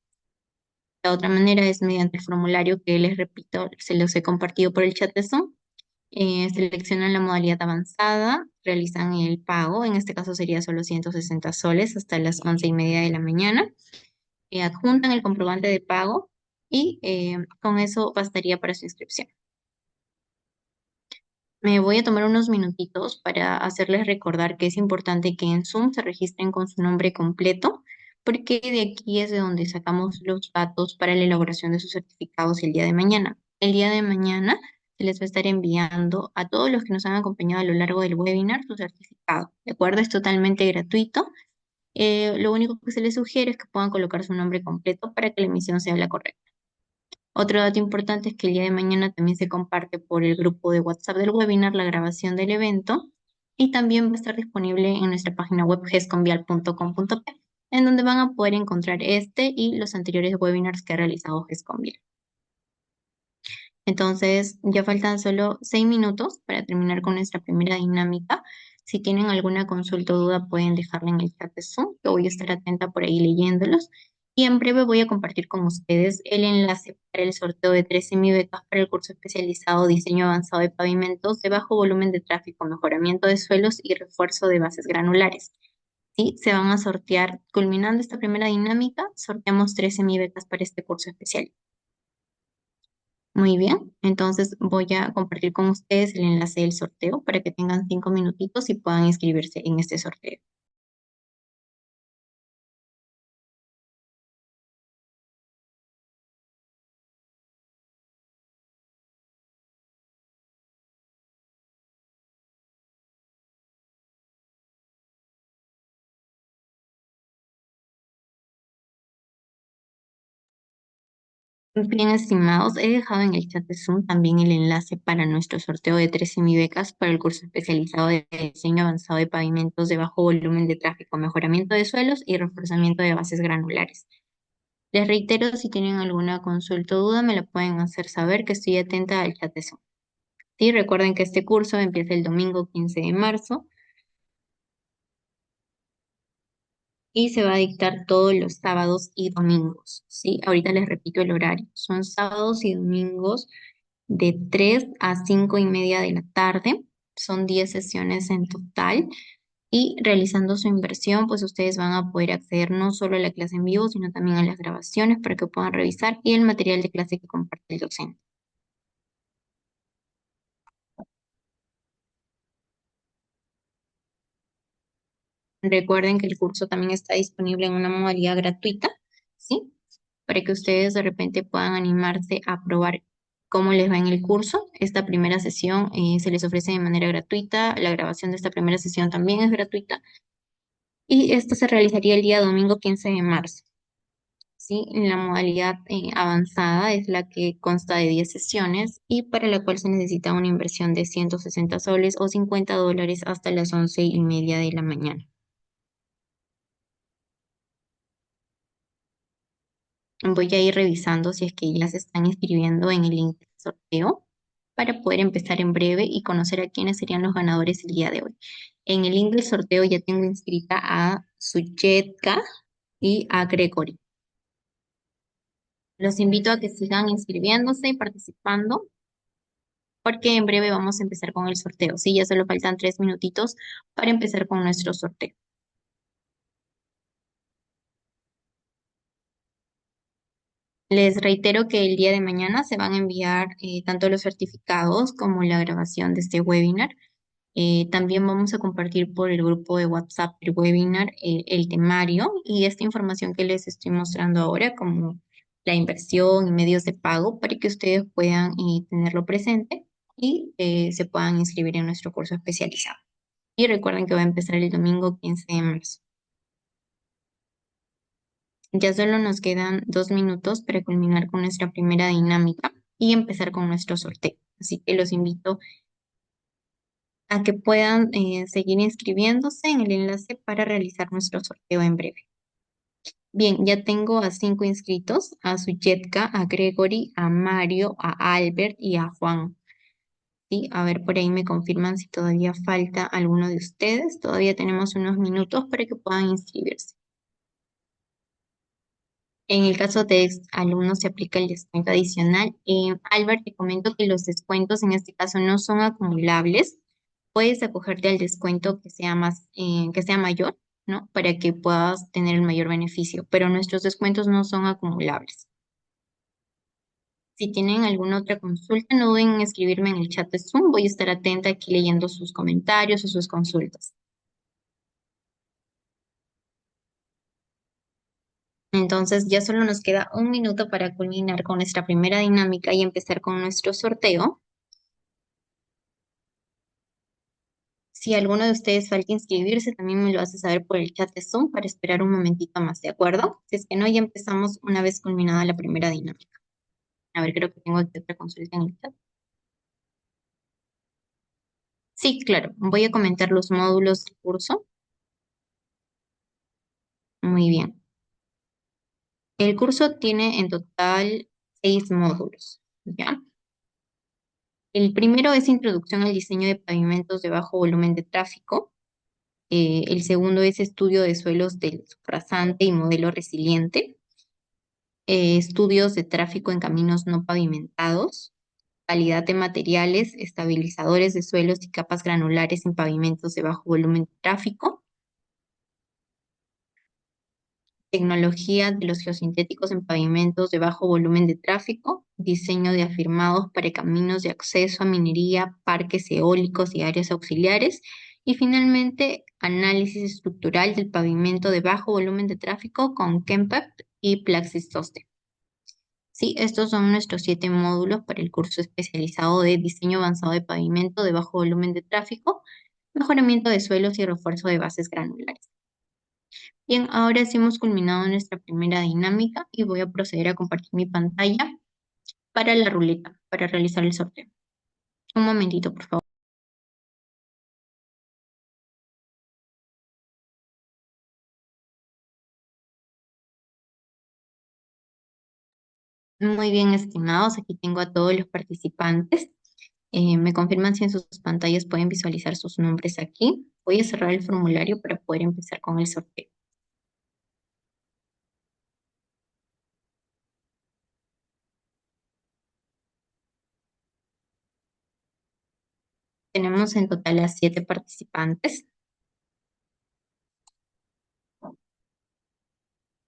B: La otra manera es mediante el formulario que les repito, se los he compartido por el chat de Zoom. Seleccionan la modalidad avanzada, realizan el pago, en este caso sería solo 160 soles hasta las 11:30 de la mañana, adjuntan el comprobante de pago y con eso bastaría para su inscripción. Me voy a tomar unos minutitos para hacerles recordar que es importante que en Zoom se registren con su nombre completo, porque de aquí es de donde sacamos los datos para la elaboración de sus certificados el día de mañana. El día de mañana se les va a estar enviando a todos los que nos han acompañado a lo largo del webinar su certificado. ¿De acuerdo? Es totalmente gratuito. Lo único que se les sugiere es que puedan colocar su nombre completo para que la emisión sea la correcta. Otro dato importante es que el día de mañana también se comparte por el grupo de WhatsApp del webinar la grabación del evento y también va a estar disponible en nuestra página web gesconvial.com.p, en donde van a poder encontrar este y los anteriores webinars que ha realizado Gesconvial. Entonces, ya faltan solo 6 minutos para terminar con nuestra primera dinámica. Si tienen alguna consulta o duda, pueden dejarla en el chat de Zoom, que voy a estar atenta por ahí leyéndolos. Y en breve voy a compartir con ustedes el enlace para el sorteo de 13 becas para el curso especializado Diseño Avanzado de Pavimentos de bajo volumen de tráfico, mejoramiento de suelos y refuerzo de bases granulares. Sí, se van a sortear, culminando esta primera dinámica, sorteamos 13 becas para este curso especial. Muy bien, entonces voy a compartir con ustedes el enlace del sorteo para que tengan 5 minutitos y puedan inscribirse en este sorteo. Bien, estimados, he dejado en el chat de Zoom también el enlace para nuestro sorteo de 13 becas para el curso especializado de diseño avanzado de pavimentos de bajo volumen de tráfico, mejoramiento de suelos y reforzamiento de bases granulares. Les reitero, si tienen alguna consulta o duda, me la pueden hacer saber que estoy atenta al chat de Zoom. Sí, recuerden que este curso empieza el domingo 15 de marzo y se va a dictar todos los sábados y domingos, ¿sí? Ahorita les repito el horario. Son sábados y domingos de 3 a 5:30 de la tarde. Son 10 sesiones en total. Y realizando su inversión, pues ustedes van a poder acceder no solo a la clase en vivo, sino también a las grabaciones para que puedan revisar y el material de clase que comparte el docente. Recuerden que el curso también está disponible en una modalidad gratuita, ¿sí? Para que ustedes de repente puedan animarse a probar cómo les va en el curso. Esta primera sesión se les ofrece de manera gratuita, la grabación de esta primera sesión también es gratuita y esto se realizaría el día domingo 15 de marzo. ¿Sí? La modalidad avanzada es la que consta de 10 sesiones y para la cual se necesita una inversión de 160 soles o $50 hasta las 11:30 de la mañana. Voy a ir revisando si es que ya se están inscribiendo en el link de sorteo para poder empezar en breve y conocer a quiénes serían los ganadores el día de hoy. En el link del sorteo ya tengo inscrita a Suchetka y a Gregory. Los invito a que sigan inscribiéndose y participando porque en breve vamos a empezar con el sorteo. Sí, ya solo faltan 3 minutitos para empezar con nuestro sorteo. Les reitero que el día de mañana se van a enviar tanto los certificados como la grabación de este webinar. También vamos a compartir por el grupo de WhatsApp del webinar el temario y esta información que les estoy mostrando ahora, como la inversión y medios de pago, para que ustedes puedan tenerlo presente y se puedan inscribir en nuestro curso especializado. Y recuerden que va a empezar el domingo 15 de marzo. Ya solo nos quedan 2 minutos para culminar con nuestra primera dinámica y empezar con nuestro sorteo. Así que los invito a que puedan seguir inscribiéndose en el enlace para realizar nuestro sorteo en breve. Bien, ya tengo a 5 inscritos, a Suyetka, a Gregory, a Mario, a Albert y a Juan. Sí, a ver, por ahí me confirman si todavía falta alguno de ustedes. Todavía tenemos unos minutos para que puedan inscribirse. En el caso de alumnos se aplica el descuento adicional. Albert, te comento que los descuentos en este caso no son acumulables. Puedes acogerte al descuento que sea que sea mayor, ¿no? Para que puedas tener el mayor beneficio, pero nuestros descuentos no son acumulables. Si tienen alguna otra consulta, no duden en escribirme en el chat de Zoom. Voy a estar atenta aquí leyendo sus comentarios o sus consultas. Entonces ya solo nos queda un minuto para culminar con nuestra primera dinámica y empezar con nuestro sorteo. Si alguno de ustedes falta inscribirse, también me lo hace saber por el chat de Zoom para esperar un momentito más, ¿de acuerdo? Si es que no, ya empezamos una vez culminada la primera dinámica. A ver, creo que tengo aquí otra consulta en el chat. Sí, claro. Voy a comentar los módulos del curso. Muy bien. El curso tiene en total 6 módulos, ¿ya? El primero es Introducción al diseño de pavimentos de bajo volumen de tráfico. El segundo es Estudio de suelos del rasante y modelo resiliente. Estudios de tráfico en caminos no pavimentados. Calidad de materiales, estabilizadores de suelos y capas granulares en pavimentos de bajo volumen de tráfico. Tecnología de los geosintéticos en pavimentos de bajo volumen de tráfico, diseño de afirmados para caminos de acceso a minería, parques eólicos y áreas auxiliares. Y finalmente, análisis estructural del pavimento de bajo volumen de tráfico con Kempep y Plaxistoste. Sí, estos son nuestros 7 módulos para el curso especializado de diseño avanzado de pavimento de bajo volumen de tráfico, mejoramiento de suelos y refuerzo de bases granulares. Bien, ahora sí hemos culminado nuestra primera dinámica y voy a proceder a compartir mi pantalla para la ruleta, para realizar el sorteo. Un momentito, por favor. Muy bien, estimados, aquí tengo a todos los participantes. Me confirman si en sus pantallas pueden visualizar sus nombres aquí. Voy a cerrar el formulario para poder empezar con el sorteo. Tenemos en total a 7 participantes.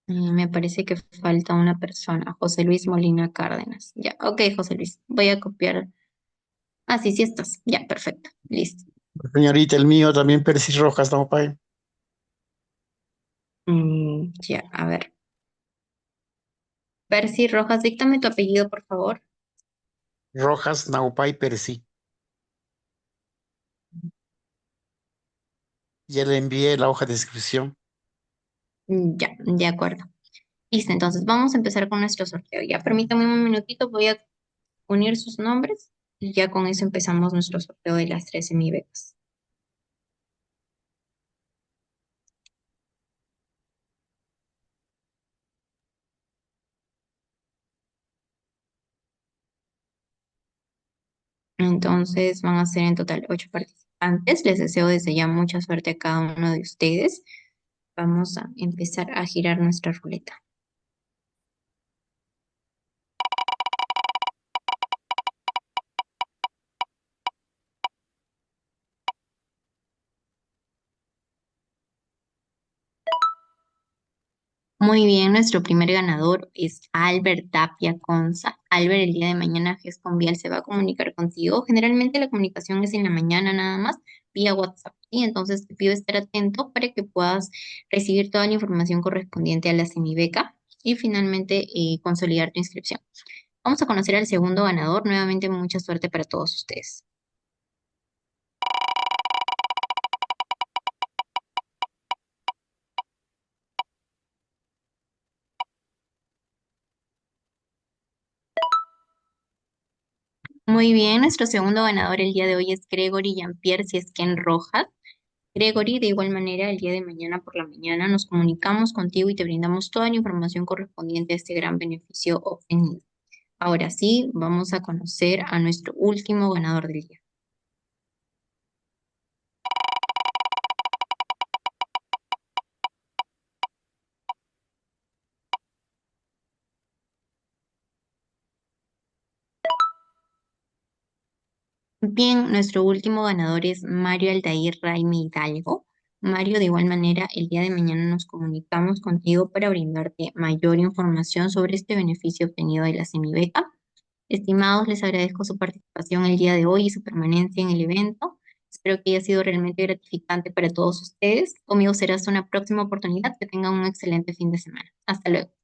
B: Me parece que falta una persona, José Luis Molina Cárdenas. Ya, ok, José Luis, voy a copiar. Ah, sí, sí estás. Ya, perfecto. Listo.
E: Señorita, el mío también Percy Rojas, ¿no, pai?
B: Ya, a ver. Percy Rojas, díctame tu apellido, por favor.
E: Rojas, Naupay, Percy. Ya le envié la hoja de descripción.
B: Ya, de acuerdo. Listo, entonces vamos a empezar con nuestro sorteo. Ya, permítame un minutito, voy a unir sus nombres y ya con eso empezamos nuestro sorteo de las 13 mi becas. Entonces van a ser en total 8 participantes. Les deseo desde ya mucha suerte a cada uno de ustedes. Vamos a empezar a girar nuestra ruleta. Muy bien, nuestro primer ganador es Albert Tapia Conza. Albert, el día de mañana GESCOM Vial se va a comunicar contigo. Generalmente la comunicación es en la mañana nada más, vía WhatsApp. Y entonces te pido estar atento para que puedas recibir toda la información correspondiente a la semibeca y finalmente consolidar tu inscripción. Vamos a conocer al segundo ganador. Nuevamente, mucha suerte para todos ustedes. Muy bien, nuestro segundo ganador el día de hoy es Gregory Jean-Pierre Siesquén Rojas. Gregory, de igual manera, el día de mañana por la mañana nos comunicamos contigo y te brindamos toda la información correspondiente a este gran beneficio obtenido. Ahora sí, vamos a conocer a nuestro último ganador del día. Bien, nuestro último ganador es Mario Aldair Raimi Hidalgo. Mario, de igual manera, el día de mañana nos comunicamos contigo para brindarte mayor información sobre este beneficio obtenido de la semibeca. Estimados, les agradezco su participación el día de hoy y su permanencia en el evento. Espero que haya sido realmente gratificante para todos ustedes. Conmigo será hasta una próxima oportunidad. Que tengan un excelente fin de semana. Hasta luego.